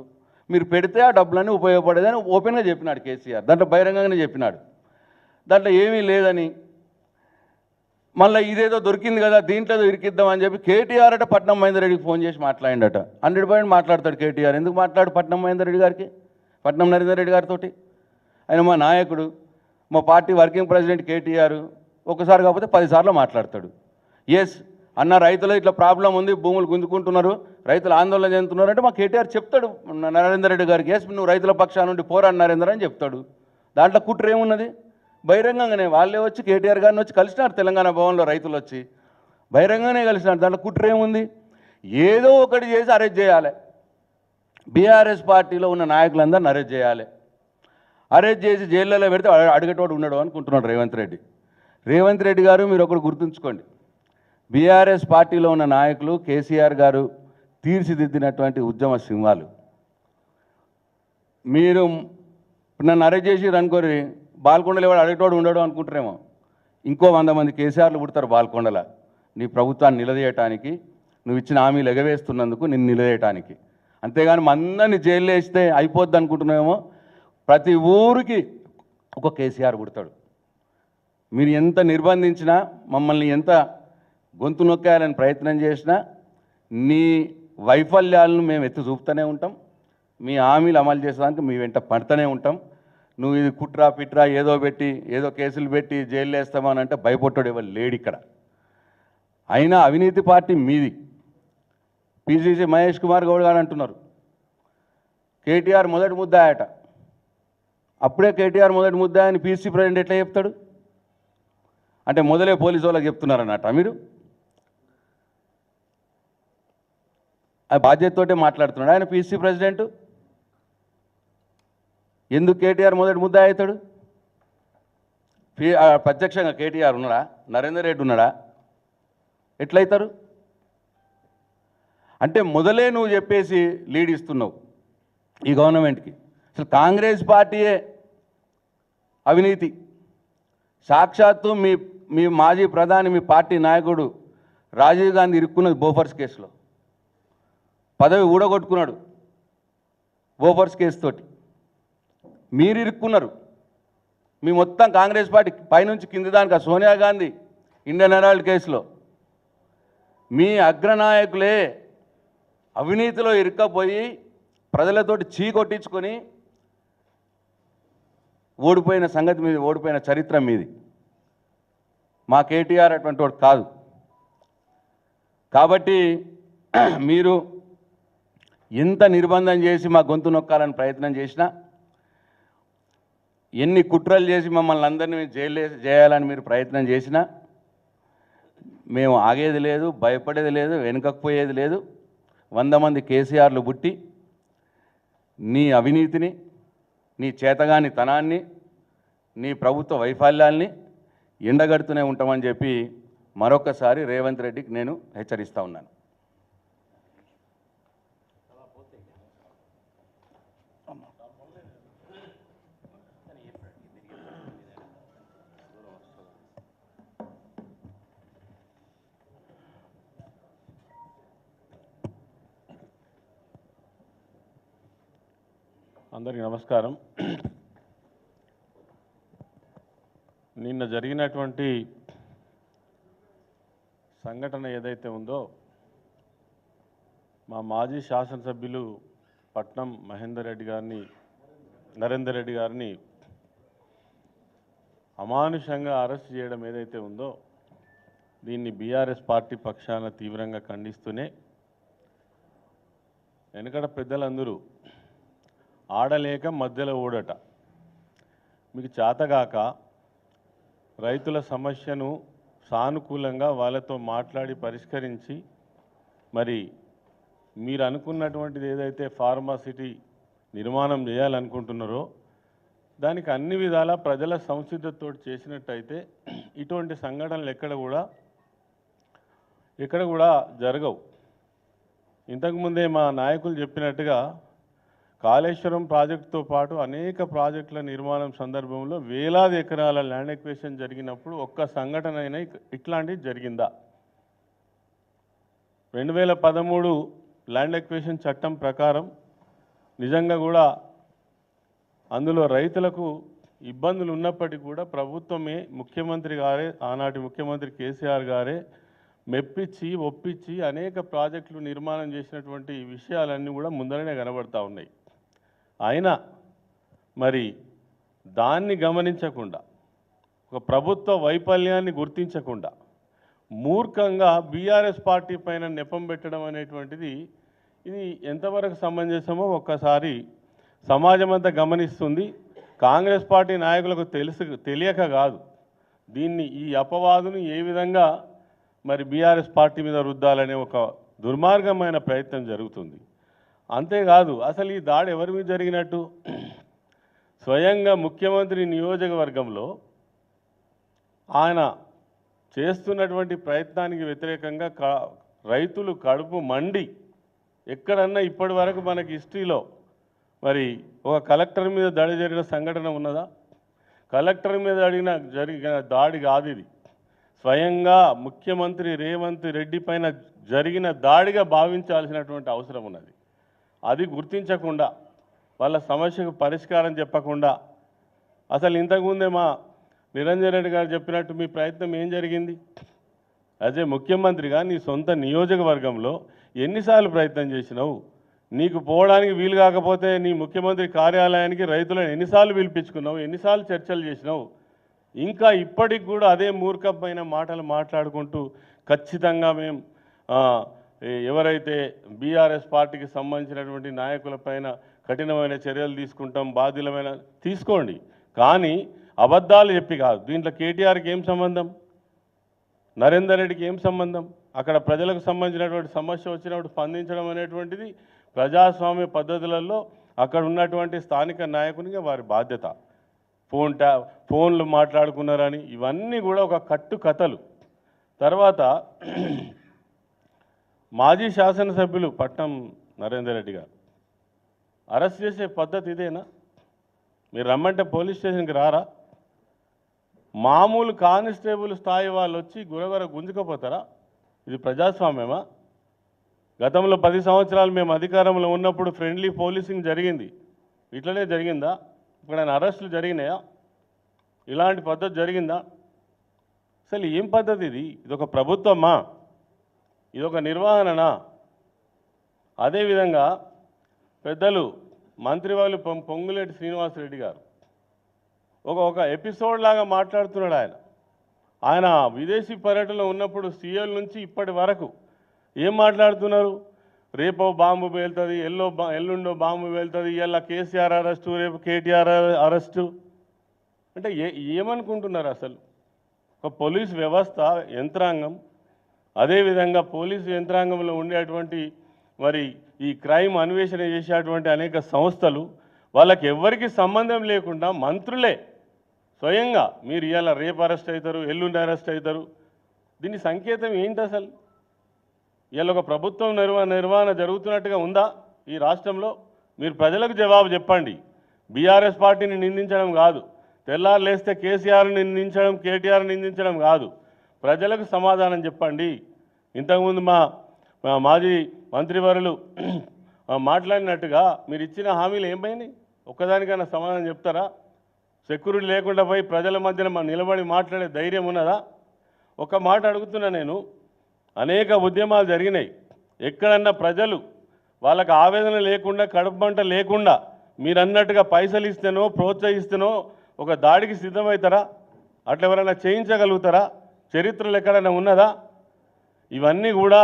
మీరు పెడితే ఆ డబ్బులన్నీ ఉపయోగపడేదని ఓపెన్గా చెప్పినాడు కేసీఆర్. దాంట్లో బహిరంగంగానే చెప్పినాడు. దాంట్లో ఏమీ లేదని, మళ్ళీ ఇదేదో దొరికింది కదా దీంట్లో ఇరికిద్దాం అని చెప్పి కేటీఆర్ అట పట్నం మహేందర్ రెడ్డికి ఫోన్ చేసి మాట్లాడిండట. 100% మాట్లాడతాడు కేటీఆర్. ఎందుకు మాట్లాడు పట్నం మహేందర్ రెడ్డి గారికి, పట్నం నరేందర్ రెడ్డి గారితో? ఆయన మా నాయకుడు, మా పార్టీ వర్కింగ్ ప్రెసిడెంట్ కేటీఆర్. ఒకసారి కాకపోతే 10 సార్లు మాట్లాడతాడు. ఎస్ అన్న, రైతులు ఇట్లా ప్రాబ్లం ఉంది, భూములు గుంజుకుంటున్నారు, రైతులు ఆందోళన చెందుతున్నారు అంటే మా కేటీఆర్ చెప్తాడు నరేందర్ రెడ్డి గారికి, ఎస్ నువ్వు రైతుల పక్షాన నుండి పోరాడు నరేందర్ అని చెప్తాడు. దాంట్లో కుట్ర ఏమున్నది? బహిరంగంగానే వాళ్ళే వచ్చి కేటీఆర్ గారిని వచ్చి కలిసినారు తెలంగాణ భవన్లో, రైతులు వచ్చి బహిరంగంగానే కలిసినారు. దాంట్లో కుట్ర ఏముంది? ఏదో ఒకటి చేసి అరెస్ట్ చేయాలి. బీఆర్ఎస్ పార్టీలో ఉన్న నాయకులందరిని అరెస్ట్ చేయాలి. అరెస్ట్ చేసి జైళ్ళలో పెడితే అడిగేటోడు ఉన్నాడు అనుకుంటున్నాడు రేవంత్ రెడ్డి. రేవంత్ రెడ్డి గారు మీరు ఒకటి గుర్తుంచుకోండి, బీఆర్ఎస్ పార్టీలో ఉన్న నాయకులు కేసీఆర్ గారు తీర్చిదిద్దినటువంటి ఉద్యమ సింహాలు. మీరు నన్ను అరెస్ట్ చేసి అనుకోరి బాల్కొండలో ఎవడు అడిగేటోడు ఉండడు అనుకుంటారేమో, ఇంకో 100 మంది కేసీఆర్లు పుడతారు బాల్కొండల నీ ప్రభుత్వాన్ని నిలదీయటానికి, నువ్వు ఇచ్చిన హామీలు ఎగవేస్తున్నందుకు నిన్ను నిలదీయటానికి. అంతేగాని అందరినీ జైల్లో వేస్తే అయిపోద్ది అనుకుంటున్నామేమో. ప్రతి ఊరికి ఒక కేసీఆర్ పుడతాడు. మీరు ఎంత నిర్బంధించినా, మమ్మల్ని ఎంత గొంతు నొక్కేయాలని ప్రయత్నం చేసినా నీ వైఫల్యాలను మేము ఎత్తి చూపుతూనే ఉంటాం. మీ హామీలు అమలు చేసేదానికి మీ వెంట పడుతూనే ఉంటాం. నువ్వు ఇది కుట్రా పిట్రా ఏదో పెట్టి ఏదో కేసులు పెట్టి జైలు వేస్తామని అంటే భయపడ్డాడు ఎవరు లేడు ఇక్కడ. అయినా అవినీతి పార్టీ మీది. పిసిసి మహేష్ కుమార్ గౌడ్ గారు అంటున్నారు కేటీఆర్ మొదటి ముద్దాయట. అప్పుడే కేటీఆర్ మొదటి ముద్దాయని పిసిసి ప్రెసిడెంట్ ఎట్లా చెప్తాడు? అంటే మొదలే పోలీసు వాళ్ళకి చెప్తున్నారన్నట మీరు. ఆ బాధ్యతతోటే మాట్లాడుతున్నాడు ఆయన పిసిసి ప్రెసిడెంట్. ఎందుకు కేటీఆర్ మొదటి ముద్ద అవుతాడు? ప్రత్యక్షంగా కేటీఆర్ ఉన్నాడా, నరేందర్ రెడ్డి ఉన్నాడా? ఎట్లయితారు? అంటే మొదలే నువ్వు చెప్పేసి లీడ్ ఇస్తున్నావు ఈ గవర్నమెంట్కి. అసలు కాంగ్రెస్ పార్టీయే అవినీతి. సాక్షాత్తు మీ మీ మాజీ ప్రధాని, మీ పార్టీ నాయకుడు రాజీవ్ గాంధీ ఇరుక్కున్నది బోఫర్స్ కేసులో. పదవి ఊడగొట్టుకున్నాడు బోఫర్స్ కేసుతోటి. మీరు ఇరుక్కున్నారు. మీ మొత్తం కాంగ్రెస్ పార్టీ పైనుంచి కింది దానికి సోనియా గాంధీ ఇండియన్ హెరాల్డ్ కేసులో మీ అగ్రనాయకులే అవినీతిలో ఇరుక్కపోయి ప్రజలతోటి చీకొట్టించుకొని ఓడిపోయిన సంగతి మీది, ఓడిపోయిన చరిత్ర మీది. మా కేటీఆర్ అటువంటి వాడు కాదు. కాబట్టి మీరు ఎంత నిర్బంధం చేసి మా గొంతు నొక్కాలని ప్రయత్నం చేసినా, ఎన్ని కుట్రలు చేసి మమ్మల్ని అందరినీ జైలు చేయాలని మీరు ప్రయత్నం చేసినా మేము ఆగేది లేదు, భయపడేది లేదు, వెనుకపోయేది లేదు. 100 మంది కేసీఆర్లు పుట్టి నీ అవినీతిని, నీ చేతగాని తనాన్ని, నీ ప్రభుత్వ వైఫల్యాల్ని ఎండగడుతూనే ఉంటామని చెప్పి మరొకసారి రేవంత్ రెడ్డికి నేను హెచ్చరిస్తూ ఉన్నాను. అందరికీ నమస్కారం. నిన్న జరిగినటువంటి సంఘటన ఏదైతే ఉందో, మా మాజీ శాసనసభ్యులు పట్నం నరేందర్ రెడ్డి గారిని అమానుషంగా అరెస్ట్ చేయడం ఏదైతే ఉందో, దీన్ని బీఆర్ఎస్ పార్టీ పక్షాన తీవ్రంగా ఖండిస్తూనే, వెనకడ పెద్దలందరూ ఆడలేక మధ్యలో ఓడట, మీకు చేతగాక రైతుల సమస్యను సానుకూలంగా వాళ్ళతో మాట్లాడి పరిష్కరించి, మరి మీరు అనుకున్నటువంటిది ఏదైతే ఫార్మాసిటీ నిర్మాణం చేయాలనుకుంటున్నారో దానికి అన్ని విధాలా ప్రజల సంసిద్ధతో చేసినట్టయితే ఇటువంటి సంఘటనలు ఎక్కడ కూడా జరగవు. ఇంతకుముందే మా నాయకులు చెప్పినట్టుగా కాళేశ్వరం ప్రాజెక్టుతో పాటు అనేక ప్రాజెక్టుల నిర్మాణం సందర్భంలో వేలాది ఎకరాల ల్యాండ్ ఎక్విజిషన్ జరిగినప్పుడు ఒక్క సంఘటన అయినా ఇట్లాంటిది జరిగిందా? 2013 ల్యాండ్ ఎక్విజిషన్ చట్టం ప్రకారం నిజంగా కూడా అందులో రైతులకు ఇబ్బందులు ఉన్నప్పటికీ కూడా ప్రభుత్వమే, ముఖ్యమంత్రి గారే, ఆనాటి ముఖ్యమంత్రి కేసీఆర్ గారే మెప్పించి ఒప్పించి అనేక ప్రాజెక్టులు నిర్మాణం చేసినటువంటి విషయాలన్నీ కూడా ముందరనే కనబడతా ఉన్నాయి. అయినా మరి దాన్ని గమనించకుండా, ఒక ప్రభుత్వ వైఫల్యాన్ని గుర్తించకుండా మూర్ఖంగా బీఆర్ఎస్ పార్టీ పైన నెపం పెట్టడం అనేటువంటిది ఇది ఎంతవరకు సమంజసమో ఒక్కసారి సమాజం అంతా గమనిస్తుంది. కాంగ్రెస్ పార్టీ నాయకులకు తెలియక కాదు, దీన్ని ఈ అపవాదును ఏ విధంగా మరి బీఆర్ఎస్ పార్టీ మీద రుద్దాలనే ఒక దుర్మార్గమైన ప్రయత్నం జరుగుతుంది. అంతేకాదు, అసలు ఈ దాడి ఎవరి మీద జరిగినట్టు? స్వయంగా ముఖ్యమంత్రి నియోజకవర్గంలో ఆయన చేస్తున్నటువంటి ప్రయత్నానికి వ్యతిరేకంగా రైతులు కడుపు మండి, ఎక్కడన్నా ఇప్పటి వరకు మనకి హిస్టరీలో మరి ఒక కలెక్టర్ మీద దాడి జరిగిన సంఘటన ఉన్నదా? కలెక్టర్ మీద జరిగిన దాడి కాదు ఇది. స్వయంగా ముఖ్యమంత్రి రేవంత్ రెడ్డి పైన జరిగిన దాడిగా భావించాల్సినటువంటి అవసరం ఉన్నది. అది గుర్తించకుండా, వాళ్ళ సమస్యకు పరిష్కారం చెప్పకుండా, అసలు ఇంతకుముందే మా నిరంజన్ రెడ్డి గారు చెప్పినట్టు మీ ప్రయత్నం ఏం జరిగింది? అదే ముఖ్యమంత్రిగా నీ సొంత నియోజకవర్గంలో ఎన్నిసార్లు ప్రయత్నం చేసినావు? నీకు పోవడానికి వీలు కాకపోతే నీ ముఖ్యమంత్రి కార్యాలయానికి రైతులను ఎన్నిసార్లు పిలిపించుకున్నావు? ఎన్నిసార్లు చర్చలు చేసినావు? ఇంకా ఇప్పటికి కూడా అదే మూర్ఖమైన మాటలు మాట్లాడుకుంటూ ఖచ్చితంగా మేము ఎవరైతే బీఆర్ఎస్ పార్టీకి సంబంధించినటువంటి నాయకులపైన కఠినమైన చర్యలు తీసుకుంటాం, బాధ్యులమైన తీసుకోండి, కానీ అబద్ధాలు చెప్పి కాదు. దీంట్లో కేటీఆర్కి ఏం సంబంధం? నరేందర్ రెడ్డికి ఏం సంబంధం? అక్కడ ప్రజలకు సంబంధించినటువంటి సమస్య వచ్చినప్పుడు స్పందించడం అనేటువంటిది ప్రజాస్వామ్య పద్ధతులలో అక్కడ ఉన్నటువంటి స్థానిక నాయకునిగా వారి బాధ్యత. ఫోన్లు మాట్లాడుకున్నారని ఇవన్నీ కూడా ఒక కట్టు కథలు. తర్వాత మాజీ శాసనసభ్యులు పట్నం నరేందర్ రెడ్డి గారు అరెస్ట్ చేసే పద్ధతి ఇదేనా? మీరు రమ్మంటే పోలీస్ స్టేషన్కి రారా? మామూలు కానిస్టేబుల్ స్థాయి వాళ్ళు వచ్చి గురగుర గుంజుకపోతారా? ఇది ప్రజాస్వామ్యమా? గతంలో 10 సంవత్సరాలు మేము అధికారంలో ఉన్నప్పుడు ఫ్రెండ్లీ పోలీసింగ్ జరిగింది. ఇట్లనే జరిగిందా? ఇక్కడ అరెస్టులు జరిగినాయా? ఇలాంటి పద్ధతి జరిగిందా? అసలు ఏం పద్ధతి ఇది? ఇదొక ప్రభుత్వమా? ఇదొక నిర్వహణనా? అదేవిధంగా పెద్దలు మంత్రివాళ్ళు పొంగులేటి శ్రీనివాసరెడ్డి గారు ఒక ఎపిసోడ్ లాగా మాట్లాడుతున్నాడు. ఆయన విదేశీ పర్యటనలో ఉన్నప్పుడు సీఎల్ నుంచి ఇప్పటి వరకు ఏం మాట్లాడుతున్నారు? రేపో బాంబు పేలుతుంది, ఎల్లుండో బాంబు పేలుతుంది, ఇవాళ కేసీఆర్ అరెస్టు, రేపు కేటీఆర్ అరెస్టు. అంటే ఏమనుకుంటున్నారు అసలు? ఒక పోలీస్ వ్యవస్థ యంత్రాంగం, అదేవిధంగా పోలీసు యంత్రాంగంలో ఉండేటువంటి మరి ఈ క్రైమ్ అన్వేషణ చేసేటువంటి అనేక సంస్థలు, వాళ్ళకి ఎవ్వరికి సంబంధం లేకుండా మంత్రులే స్వయంగా మీరు ఇవాళ రేపు అరెస్ట్ అవుతారు, ఎల్లుండి అరెస్ట్ అవుతారు. దీని సంకేతం ఏంటి అసలు? ఇవాళ ఒక ప్రభుత్వం నిర్వహణ జరుగుతున్నట్టుగా ఉందా ఈ రాష్ట్రంలో? మీరు ప్రజలకు జవాబు చెప్పండి. బీఆర్ఎస్ పార్టీని నిందించడం కాదు, తెల్లారు లేస్తే కేసీఆర్ని నిందించడం, కేటీఆర్ని నిందించడం కాదు, ప్రజలకు సమాధానం చెప్పండి. ఇంతకుముందు మా మాజీ మంత్రివర్యులు మాట్లాడినట్టుగా మీరు ఇచ్చిన హామీలు ఏమైనాయి? ఒక్కదానికైనా సమాధానం చెప్తారా? సెక్యూరిటీ లేకుండా పోయి ప్రజల మధ్యన నిలబడి మాట్లాడే ధైర్యం ఉన్నదా? ఒక మాట అడుగుతున్నా నేను. అనేక ఉద్యమాలు జరిగినాయి. ఎక్కడన్నా ప్రజలు వాళ్ళకి ఆవేదన లేకుండా, కడుపు మంట లేకుండా మీరు అన్నట్టుగా పైసలు ఇస్తేనో ప్రోత్సహిస్తేనో ఒక దాడికి సిద్ధమవుతారా? అట్లా ఎవరైనా చేయించగలుగుతారా? చరిత్రలు ఎక్కడైనా ఉన్నదా? ఇవన్నీ కూడా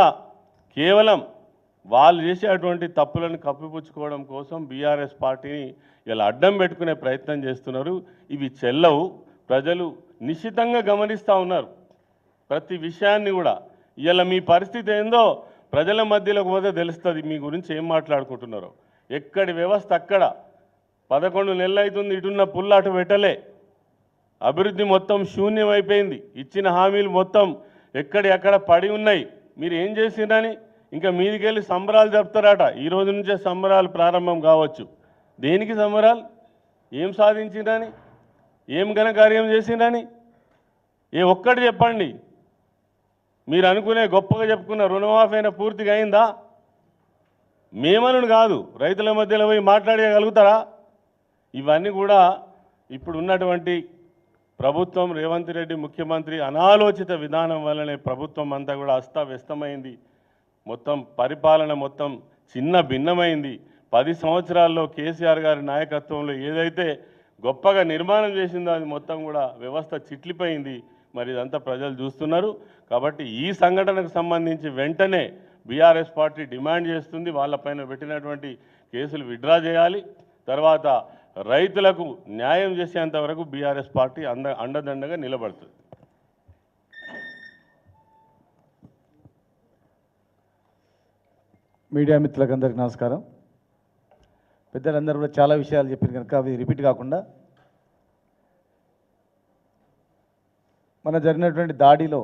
కేవలం వాళ్ళు చేసేటువంటి తప్పులను కప్పిపుచ్చుకోవడం కోసం బీఆర్ఎస్ పార్టీని ఇలా అడ్డం పెట్టుకునే ప్రయత్నం చేస్తున్నారు. ఇవి చెల్లవు. ప్రజలు నిశ్చితంగా గమనిస్తూ ఉన్నారు ప్రతి విషయాన్ని కూడా. ఇలా మీ పరిస్థితి ఏందో ప్రజల మధ్యలోకి పోతే తెలుస్తుంది మీ గురించి ఏం మాట్లాడుకుంటున్నారో. ఎక్కడి వ్యవస్థ అక్కడ 11 నెలలు అవుతుంది, ఇటున్న పుల్ల అటు పెట్టలే. అభివృద్ధి మొత్తం శూన్యం అయిపోయింది. ఇచ్చిన హామీలు మొత్తం ఎక్కడ పడి ఉన్నాయి. మీరు ఏం చేసిందని ఇంకా మీదికెళ్ళి సంబరాలు జరుపుతారట. ఈ రోజు నుంచే సంబరాలు ప్రారంభం కావచ్చు. దేనికి సంబరాలు? ఏం సాధించిందని, ఏం ఘనకార్యం చేసిందని ఒక్కటి చెప్పండి. మీరు అనుకునే గొప్పగా చెప్పుకున్న రుణమాఫీ అయినా పూర్తిగా అయిందా? మేమనుడు కాదు, రైతుల మధ్యలో పోయి మాట్లాడగలుగుతారా? ఇవన్నీ కూడా ఇప్పుడు ఉన్నటువంటి ప్రభుత్వం, రేవంత్ రెడ్డి ముఖ్యమంత్రి అనాలోచిత విధానం వల్లనే ప్రభుత్వం అంతా కూడా అస్తవ్యస్తమైంది. మొత్తం పరిపాలన మొత్తం చిన్న భిన్నమైంది. 10 సంవత్సరాల్లో కేసీఆర్ గారి నాయకత్వంలో ఏదైతే గొప్పగా నిర్మాణం చేసిందో అది మొత్తం కూడా వ్యవస్థ చిట్లిపోయింది. మరి ఇదంతా ప్రజలు చూస్తున్నారు. కాబట్టి ఈ సంఘటనకు సంబంధించి వెంటనే బీఆర్ఎస్ పార్టీ డిమాండ్ చేస్తుంది, వాళ్ళపైన పెట్టినటువంటి కేసులు విత్డ్రా చేయాలి. తర్వాత రైతులకు న్యాయం చేసేంత వరకు బీఆర్ఎస్ పార్టీ అండదండగా నిలబడుతుంది. మీడియా మిత్రులకు అందరికీ నమస్కారం. పెద్దలందరూ కూడా చాలా విషయాలు చెప్పారు కనుక అవి రిపీట్ కాకుండా, మన జరిగినటువంటి దాడిలో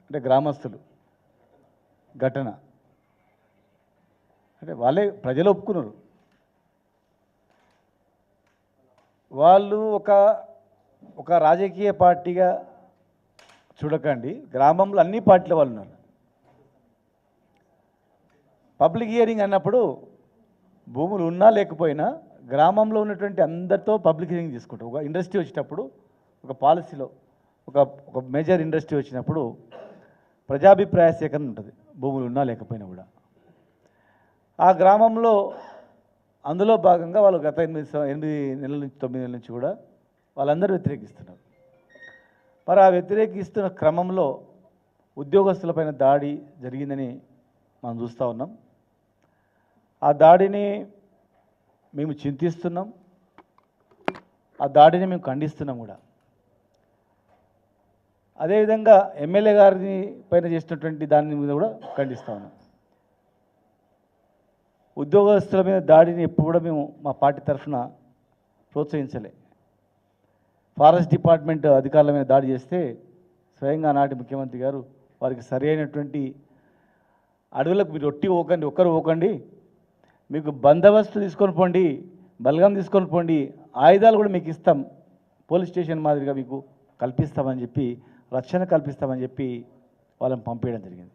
అంటే గ్రామస్తులు ఘటన అంటే వాళ్ళే ప్రజలు ఒప్పుకున్నారు. వాళ్ళు ఒక రాజకీయ పార్టీగా చూడకండి, గ్రామంలో అన్ని పార్టీల వాళ్ళు ఉన్నారు. పబ్లిక్ హియరింగ్ అన్నప్పుడు భూములు ఉన్నా లేకపోయినా గ్రామంలో ఉన్నటువంటి అందరితో పబ్లిక్ హియరింగ్ తీసుకుంటాం. ఒక ఇండస్ట్రీ వచ్చేటప్పుడు, ఒక పాలసీలో ఒక మేజర్ ఇండస్ట్రీ వచ్చినప్పుడు ప్రజాభిప్రాయ సేకరణ ఉంటుంది, భూములు ఉన్నా లేకపోయినా కూడా. ఆ గ్రామంలో అందులో భాగంగా వాళ్ళు గత 8 నెలల నుంచి 9 నెలల నుంచి కూడా వాళ్ళందరూ వ్యతిరేకిస్తున్నారు. మరి ఆ వ్యతిరేకిస్తున్న క్రమంలో ఉద్యోగస్తులపైన దాడి జరిగిందని మనం చూస్తూ ఉన్నాం. ఆ దాడిని మేము చింతిస్తున్నాం, ఆ దాడిని మేము ఖండిస్తున్నాం కూడా. అదేవిధంగా ఎమ్మెల్యే గారిని పైన చేసినటువంటి దాని మీద కూడా ఖండిస్తూ ఉన్నాం. ఉద్యోగస్తుల మీద దాడిని ఎప్పుడు కూడా మేము మా పార్టీ తరఫున ప్రోత్సహించలే. ఫారెస్ట్ డిపార్ట్మెంట్ అధికారుల మీద దాడి చేస్తే స్వయంగా నాటి ముఖ్యమంత్రి గారు వారికి సరి అయినటువంటి అడవులకు మీరు ఒక్కరు పోకండి, మీకు బందోబస్తు తీసుకొని పోండి, బలగం తీసుకొని పోండి, ఆయుధాలు కూడా మీకు ఇస్తాం, పోలీస్ స్టేషన్ మాదిరిగా మీకు కల్పిస్తామని చెప్పి, రక్షణ కల్పిస్తామని చెప్పి వాళ్ళని పంపించడం జరిగింది.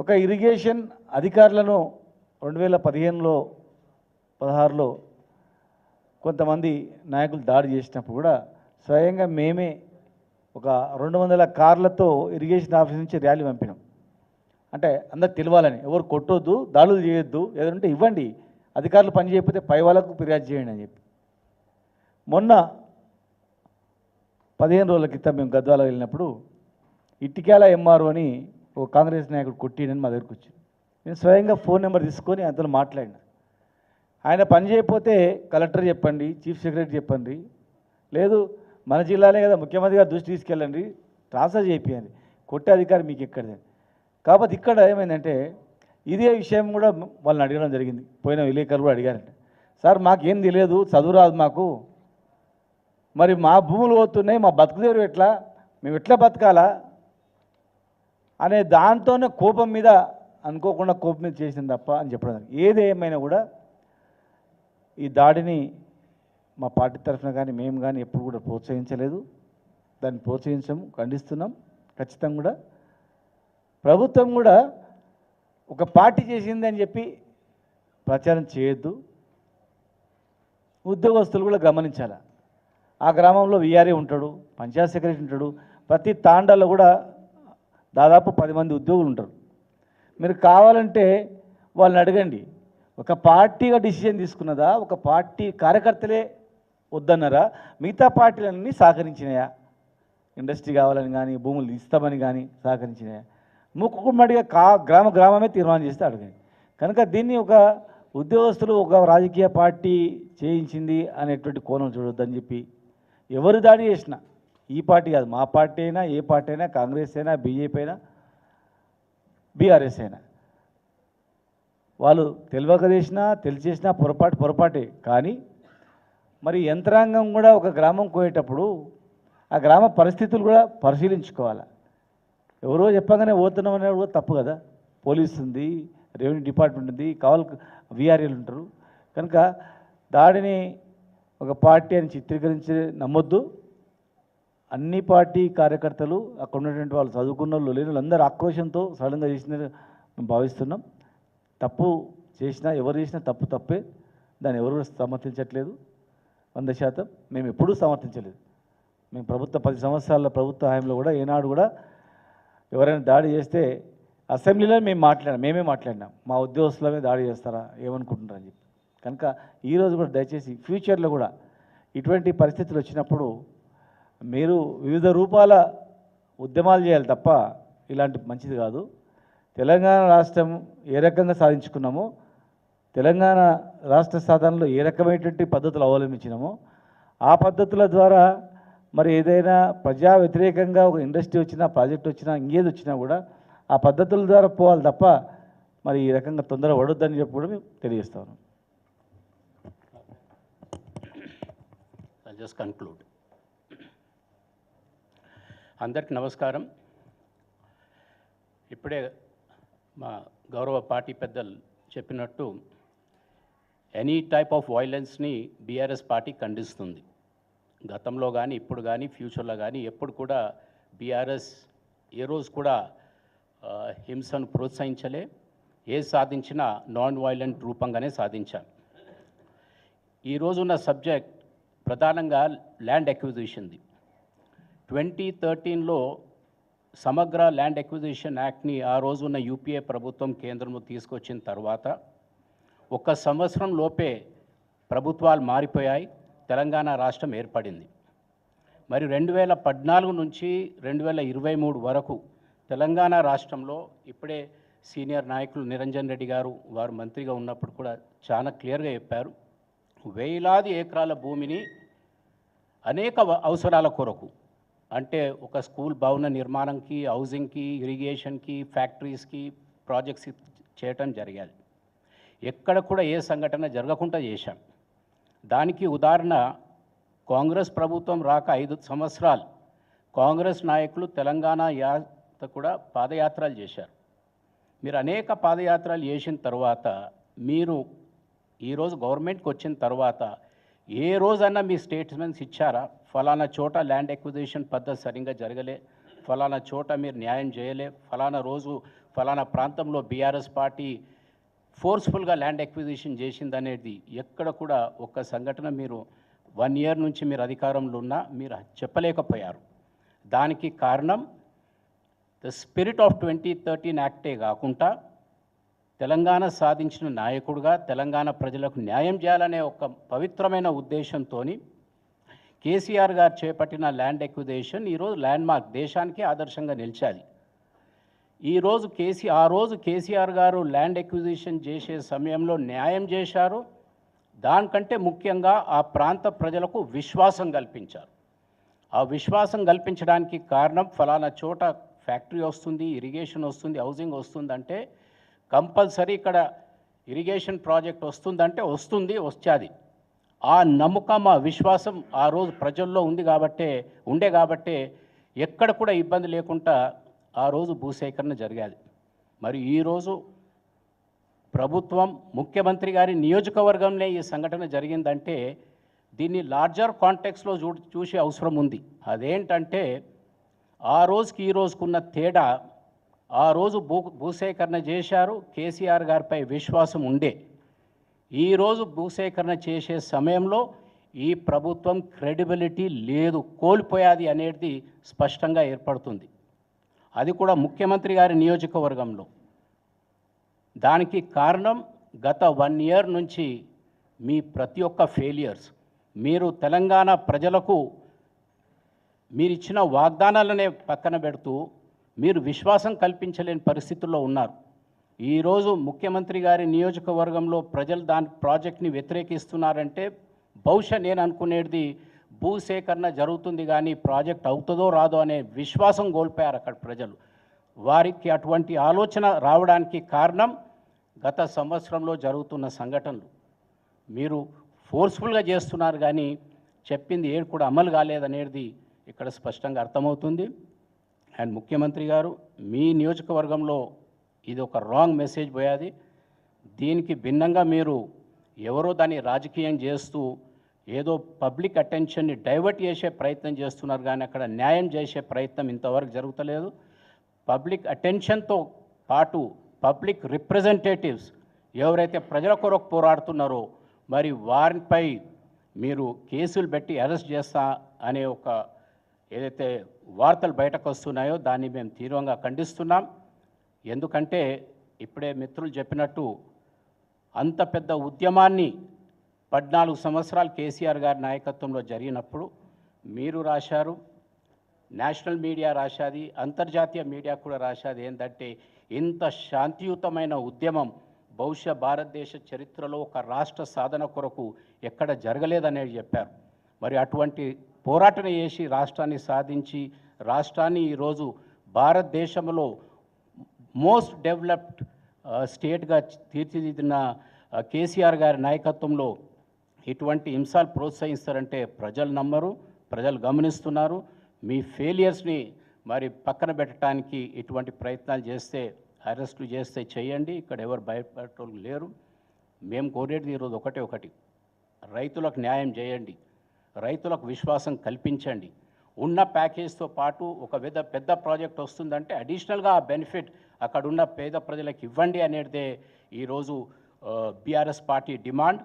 ఒక ఇరిగేషన్ అధికారులను 2015లో 16లో కొంతమంది నాయకులు దాడి చేసినప్పుడు కూడా స్వయంగా మేమే ఒక 200 కార్లతో ఇరిగేషన్ ఆఫీస్ నుంచి ర్యాలీ పంపినాం. అంటే అందరు తెలియాలని, ఎవరు కొట్టొద్దు, దాడులు చేయొద్దు, ఏదంటే ఇవ్వండి, అధికారులు పని చేయకపోతే పై వాళ్ళకు ఫిర్యాదు చేయండి అని చెప్పి. మొన్న 15 రోజుల క్రితం మేము గద్వాల వెళ్ళినప్పుడు ఇటిక్యాల ఎంఆర్ఓ అని ఒక కాంగ్రెస్ నాయకుడు కొట్టినని మా దగ్గరికి వచ్చింది. నేను స్వయంగా ఫోన్ నెంబర్ తీసుకొని అతను మాట్లాడిన. ఆయన పని చేయకపోతే కలెక్టర్ చెప్పండి, చీఫ్ సెక్రటరీ చెప్పండి, లేదు మన జిల్లానే కదా ముఖ్యమంత్రి గారు దృష్టి తీసుకెళ్ళండి, ట్రాన్స్ఫర్ చేయించండి, కొట్టే అధికారం మీకు ఎక్కడిది. కాబట్టి ఇక్కడ ఏమైందంటే ఇదే విషయం కూడా వాళ్ళని అడగడం జరిగింది. పోయిన విలేకరులు కూడా అడిగారంట, సార్ మాకేం తెలియదు, చదువు రాదు మాకు, మరి మా భూములు పోతున్నాయి, మా బతుకుదేరు ఎట్లా, మేము ఎట్లా బతకాలా అనే దాంతోనే కోపం మీద, అనుకోకుండా కోపం మీద చేసింది తప్ప అని చెప్పడం. ఏది ఏమైనా కూడా ఈ దాడిని మా పార్టీ తరఫున కానీ మేము కానీ ఎప్పుడు కూడా ప్రోత్సహించలేదు, దాన్ని ప్రోత్సహించము, ఖండిస్తున్నాం. ఖచ్చితంగా కూడా ప్రభుత్వం కూడా ఒక పార్టీ చేసింది అని చెప్పి ప్రచారం చేయొద్దు. ఉద్యోగస్తులు కూడా గమనించాలి. ఆ గ్రామంలో విఆర్ఏ ఉంటాడు, పంచాయత్ సెక్రటరీ ఉంటాడు, ప్రతి తాండాలో కూడా దాదాపు 10 మంది ఉద్యోగులు ఉంటారు. మీరు కావాలంటే వాళ్ళని అడగండి, ఒక పార్టీగా డిసిజన్ తీసుకున్నదా, ఒక పార్టీ కార్యకర్తలే వద్దన్నారా, మిగతా పార్టీలన్నీ సహకరించినాయా, ఇండస్ట్రీ కావాలని కానీ భూములు ఇస్తామని కానీ సహకరించినాయా, ముక్కుమ్మడిగా గ్రామమే తీర్మానం చేస్తే అడగండి. కనుక దీన్ని ఒక ఉద్యోగస్తులు ఒక రాజకీయ పార్టీ చేయించింది అనేటువంటి కోణం చూడొద్దని చెప్పి, ఎవరు దాడి చేసినా, ఈ పార్టీ కాదు మా పార్టీ అయినా, ఏ పార్టీ అయినా, కాంగ్రెస్ అయినా, బీజేపీ అయినా, బీఆర్ఎస్ అయినా, వాళ్ళు తెలియక చేసినా తెలిసేసినా పొరపాటే. కానీ మరి యంత్రాంగం కూడా ఒక గ్రామం పోయేటప్పుడు ఆ గ్రామ పరిస్థితులు కూడా పరిశీలించుకోవాలి. ఎవరో చెప్పగానే పోతున్నాం అనేది కూడా తప్పు కదా. పోలీసు ఉంది, రెవెన్యూ డిపార్ట్మెంట్ ఉంది, కావాలి విఆర్ఏలు ఉంటారు. కనుక దాడిని ఒక పార్టీ అని చిత్రీకరించి నమ్మొద్దు. అన్ని పార్టీ కార్యకర్తలు, అక్కడ ఉన్నటువంటి వాళ్ళు చదువుకున్న వాళ్ళు లేని వాళ్ళు అందరూ ఆక్రోషంతో సడన్గా చేసిందని మేము భావిస్తున్నాం. తప్పు చేసినా, ఎవరు చేసినా తప్పే, దాన్ని ఎవరు కూడా సమర్థించట్లేదు. 100% మేము ఎప్పుడూ సమర్థించలేదు. మేము 10 సంవత్సరాల ప్రభుత్వ హయాంలో కూడా ఏనాడు కూడా ఎవరైనా దాడి చేస్తే అసెంబ్లీలో మేమే మాట్లాడినాం, మా ఉద్యోగస్తులమే దాడి చేస్తారా ఏమనుకుంటున్నారని చెప్పి. కనుక ఈరోజు కూడా దయచేసి ఫ్యూచర్లో కూడా ఇటువంటి పరిస్థితులు వచ్చినప్పుడు మీరు వివిధ రూపాల ఉద్యమాలు చేయాలి తప్ప ఇలాంటి మంచిది కాదు. తెలంగాణ రాష్ట్రం ఏ రకంగా సాధించుకున్నామో, తెలంగాణ రాష్ట్ర సాధనలో ఏ రకమైనటువంటి పద్ధతులు అవలంబించినామో ఆ పద్ధతుల ద్వారా మరి ఏదైనా ప్రజా వ్యతిరేకంగా ఒక ఇండస్ట్రీ వచ్చినా, ప్రాజెక్ట్ వచ్చినా, ఇంకేది వచ్చినా కూడా ఆ పద్ధతుల ద్వారా పోవాలి తప్ప మరి ఈ రకంగా తొందర పడొద్దని చెప్పి కూడా మేము తెలియజేస్తాను. Just conclude. అందరికీ నమస్కారం. ఇప్పుడే మా గౌరవ పార్టీ పెద్దలు చెప్పినట్టు ఎనీ టైప్ ఆఫ్ వైలెన్స్ని బీఆర్ఎస్ పార్టీ ఖండిస్తుంది. గతంలో కానీ, ఇప్పుడు కానీ, ఫ్యూచర్లో కానీ ఎప్పుడు కూడా బీఆర్ఎస్ ఏ రోజు కూడా హింసను ప్రోత్సహించలే. ఏ సాధించినా నాన్ వైలెంట్ రూపంగానే సాధించాం. ఈరోజున్న సబ్జెక్ట్ ప్రధానంగా ల్యాండ్ ఎక్విజిషన్ది. 2013లో సమగ్ర ల్యాండ్ ఎక్విజిషన్ యాక్ట్ని ఆ రోజున్న యూపీఏ ప్రభుత్వం కేంద్రంలో తీసుకొచ్చిన తర్వాత 1 సంవత్సరం లోపే ప్రభుత్వాలు మారిపోయాయి, తెలంగాణ రాష్ట్రం ఏర్పడింది. మరి 2014 నుంచి 2023 వరకు తెలంగాణ రాష్ట్రంలో ఇప్పుడే సీనియర్ నాయకులు నిరంజన్ రెడ్డి గారు వారు మంత్రిగా ఉన్నప్పుడు కూడా చాలా క్లియర్గా చెప్పారు, వేలాది ఎకరాల భూమిని అనేక అవసరాల కొరకు, అంటే ఒక స్కూల్ భవన నిర్మాణంకి, హౌసింగ్కి, ఇరిగేషన్కి, ఫ్యాక్టరీస్కి ప్రాజెక్ట్స్ చేయటం జరిగాయి. ఎక్కడ కూడా ఏ సంఘటన జరగకుండా చేశాం. దానికి ఉదాహరణ కాంగ్రెస్ ప్రభుత్వం రాక 5 సంవత్సరాలు కాంగ్రెస్ నాయకులు తెలంగాణ యాత్ర కూడా పాదయాత్రలు చేశారు. మీరు అనేక పాదయాత్రలు చేసిన తర్వాత మీరు ఈరోజు గవర్నమెంట్కి వచ్చిన తర్వాత ఏ రోజన్నా మీ స్టేట్మెంట్స్ ఇచ్చారా? ఫలానా చోట ల్యాండ్ ఎక్విజిషన్ పద్ధతి సరిగ్గా జరగలే, ఫలానా చోట మీరు న్యాయం చేయలే, ఫలానా రోజు ఫలానా ప్రాంతంలో బీఆర్ఎస్ పార్టీ ఫోర్స్ఫుల్గా ల్యాండ్ ఎక్విజిషన్ చేసిందనేది ఎక్కడ కూడా ఒక్క సంఘటన మీరు 1 ఇయర్ నుంచి మీరు అధికారంలో ఉన్నా మీరు చెప్పలేకపోయారు. దానికి కారణం ద స్పిరిట్ ఆఫ్ 2013 యాక్టే కాకుండా తెలంగాణ సాధించిన నాయకుడుగా తెలంగాణ ప్రజలకు న్యాయం చేయాలనే ఒక పవిత్రమైన ఉద్దేశంతో కేసీఆర్ గారు చేపట్టిన ల్యాండ్ ఎక్విజిషన్ ఈరోజు ల్యాండ్మార్క్, దేశానికే ఆదర్శంగా నిలిచాది. ఆ రోజు కేసీఆర్ గారు ల్యాండ్ ఎక్విజిషన్ చేసే సమయంలో న్యాయం చేశారు. దానికంటే ముఖ్యంగా ఆ ప్రాంత ప్రజలకు విశ్వాసం కల్పించారు. ఆ విశ్వాసం కల్పించడానికి కారణం ఫలానా చోట ఫ్యాక్టరీ వస్తుంది, ఇరిగేషన్ వస్తుంది, హౌసింగ్ వస్తుందంటే కంపల్సరీ ఇక్కడ ఇరిగేషన్ ప్రాజెక్ట్ వస్తుందంటే వచ్చేది. ఆ నమ్మకం, ఆ విశ్వాసం ఆ రోజు ప్రజల్లో ఉండే కాబట్టే ఎక్కడ కూడా ఇబ్బంది లేకుండా ఆ రోజు భూసేకరణ జరిగేది. మరి ఈరోజు ప్రభుత్వం, ముఖ్యమంత్రి గారి నియోజకవర్గంలో ఈ సంఘటన జరిగిందంటే దీన్ని లార్జర్ కాంటెక్స్లో చూసే అవసరం ఉంది. అదేంటంటే ఆ రోజుకి ఈ రోజుకున్న తేడా, ఆ రోజు భూసేకరణ చేశారు, కేసీఆర్ గారిపై విశ్వాసం ఉండే. ఈరోజు భూసేకరణ చేసే సమయంలో ఈ ప్రభుత్వం క్రెడిబిలిటీ లేదు, కోల్పోయాది అనేది స్పష్టంగా ఏర్పడుతుంది. అది కూడా ముఖ్యమంత్రి గారి నియోజకవర్గంలో. దానికి కారణం గత 1 ఇయర్ నుంచి మీ ప్రతి ఒక్క ఫెయిలియర్స్. మీరు తెలంగాణ ప్రజలకు మీరిచ్చిన వాగ్దానాలనే పక్కన పెడుతూ మీరు విశ్వాసం కల్పించలేని పరిస్థితుల్లో ఉన్నారు. ఈరోజు ముఖ్యమంత్రి గారి నియోజకవర్గంలో ప్రజలు దాని ప్రాజెక్ట్ని వ్యతిరేకిస్తున్నారంటే బహుశా నేను అనుకునేది భూసేకరణ జరుగుతుంది కానీ ప్రాజెక్ట్ అవుతుందో రాదో అనే విశ్వాసం కోల్పోయారు అక్కడ ప్రజలు. వారికి అటువంటి ఆలోచన రావడానికి కారణం గత సంవత్సరంలో జరుగుతున్న సంఘటనలు. మీరు ఫోర్స్ఫుల్గా చేస్తున్నారు కానీ చెప్పింది ఏడు కూడా అమలు కాలేదనేది ఇక్కడ స్పష్టంగా అర్థమవుతుంది. అండ్ ముఖ్యమంత్రి గారు, మీ నియోజకవర్గంలో ఇది ఒక రాంగ్ మెసేజ్ పోయాది. దీనికి భిన్నంగా మీరు ఎవరో దాన్ని రాజకీయం చేస్తూ ఏదో పబ్లిక్ అటెన్షన్ని డైవర్ట్ చేసే ప్రయత్నం చేస్తున్నారు కానీ అక్కడ న్యాయం చేసే ప్రయత్నం ఇంతవరకు జరుగుతలేదు. పబ్లిక్ అటెన్షన్తో పాటు పబ్లిక్ రిప్రజెంటేటివ్స్ ఎవరైతే ప్రజల కొరకు పోరాడుతున్నారో మరి వారిపై మీరు కేసులు పెట్టి అరెస్ట్ చేస్తా అనే ఒక ఏదైతే వార్తలు బయటకు వస్తున్నాయో దాన్ని మేము తీవ్రంగా ఖండిస్తున్నాం. ఎందుకంటే ఇప్పుడే మిత్రులు చెప్పినట్టు అంత పెద్ద ఉద్యమాన్ని 14 సంవత్సరాలు కేసీఆర్ గారి నాయకత్వంలో జరిగినప్పుడు మీరు రాశారు, నేషనల్ మీడియా రాశాది, అంతర్జాతీయ మీడియా కూడా రాశాది ఏంటంటే ఇంత శాంతియుతమైన ఉద్యమం బహుశా భారతదేశ చరిత్రలో ఒక రాష్ట్ర సాధన కొరకు ఎక్కడ జరగలేదనేది చెప్పారు. మరి అటువంటి పోరాటం చేసి రాష్ట్రాన్ని సాధించి రాష్ట్రాన్ని ఈరోజు భారతదేశంలో మోస్ట్ డెవలప్డ్ స్టేట్గా తీర్చిదిద్దిన కేసీఆర్ గారి నాయకత్వంలో ఇటువంటి హింసలు ప్రోత్సహిస్తారంటే ప్రజలు నమ్మరు, ప్రజలు గమనిస్తున్నారు. మీ ఫెయిలియర్స్ని మరి పక్కన పెట్టడానికి ఇటువంటి ప్రయత్నాలు చేస్తే, అరెస్టులు చేస్తే చేయండి. ఇక్కడ ఎవరు భయపడటం లేరు. మేము కోరేది ఈరోజు ఒకటి, రైతులకు న్యాయం చేయండి, రైతులకు విశ్వాసం కల్పించండి. ఉన్న ప్యాకేజ్తో పాటు ఒక పెద్ద ప్రాజెక్ట్ వస్తుందంటే అడిషనల్గా ఆ బెనిఫిట్ అక్కడున్న పేద ప్రజలకు ఇవ్వండి అనేదే ఈరోజు బీఆర్ఎస్ పార్టీ డిమాండ్.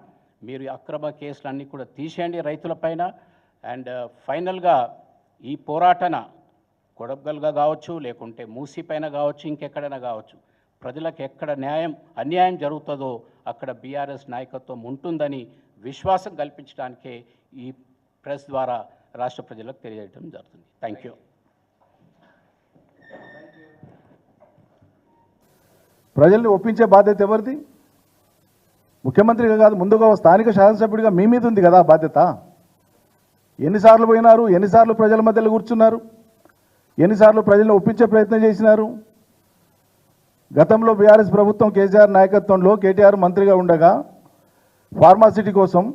మీరు అక్రమ కేసులన్నీ కూడా తీసేయండి రైతులపైన. అండ్ ఫైనల్గా ఈ పోరాటన కొడగల్గా కావచ్చు, లేకుంటే మూసీ పైన కావచ్చు, ఇంకెక్కడైనా కావచ్చు, ప్రజలకు ఎక్కడ అన్యాయం జరుగుతుందో అక్కడ బీఆర్ఎస్ నాయకత్వం ఉంటుందని విశ్వాసం కల్పించడానికే ఈ ప్రెస్ ద్వారా రాష్ట్ర ప్రజలకు తెలియజేయడం జరుగుతుంది. Thank you. ప్రజల్ని ఒప్పించే బాధ్యత ఎవరిది? ముఖ్యమంత్రిగా కాదు, ముందుగా స్థానిక శాసనసభ్యుడిగా మీ మీద ఉంది కదా బాధ్యత. ఎన్నిసార్లు పోయినారు, ఎన్నిసార్లు ప్రజల మధ్యలో కూర్చున్నారు, ఎన్నిసార్లు ప్రజల్ని ఒప్పించే ప్రయత్నం చేసినారు? గతంలో బీఆర్ఎస్ ప్రభుత్వం కేసీఆర్ నాయకత్వంలో కేటీఆర్ మంత్రిగా ఉండగా ఫార్మాసిటీ కోసం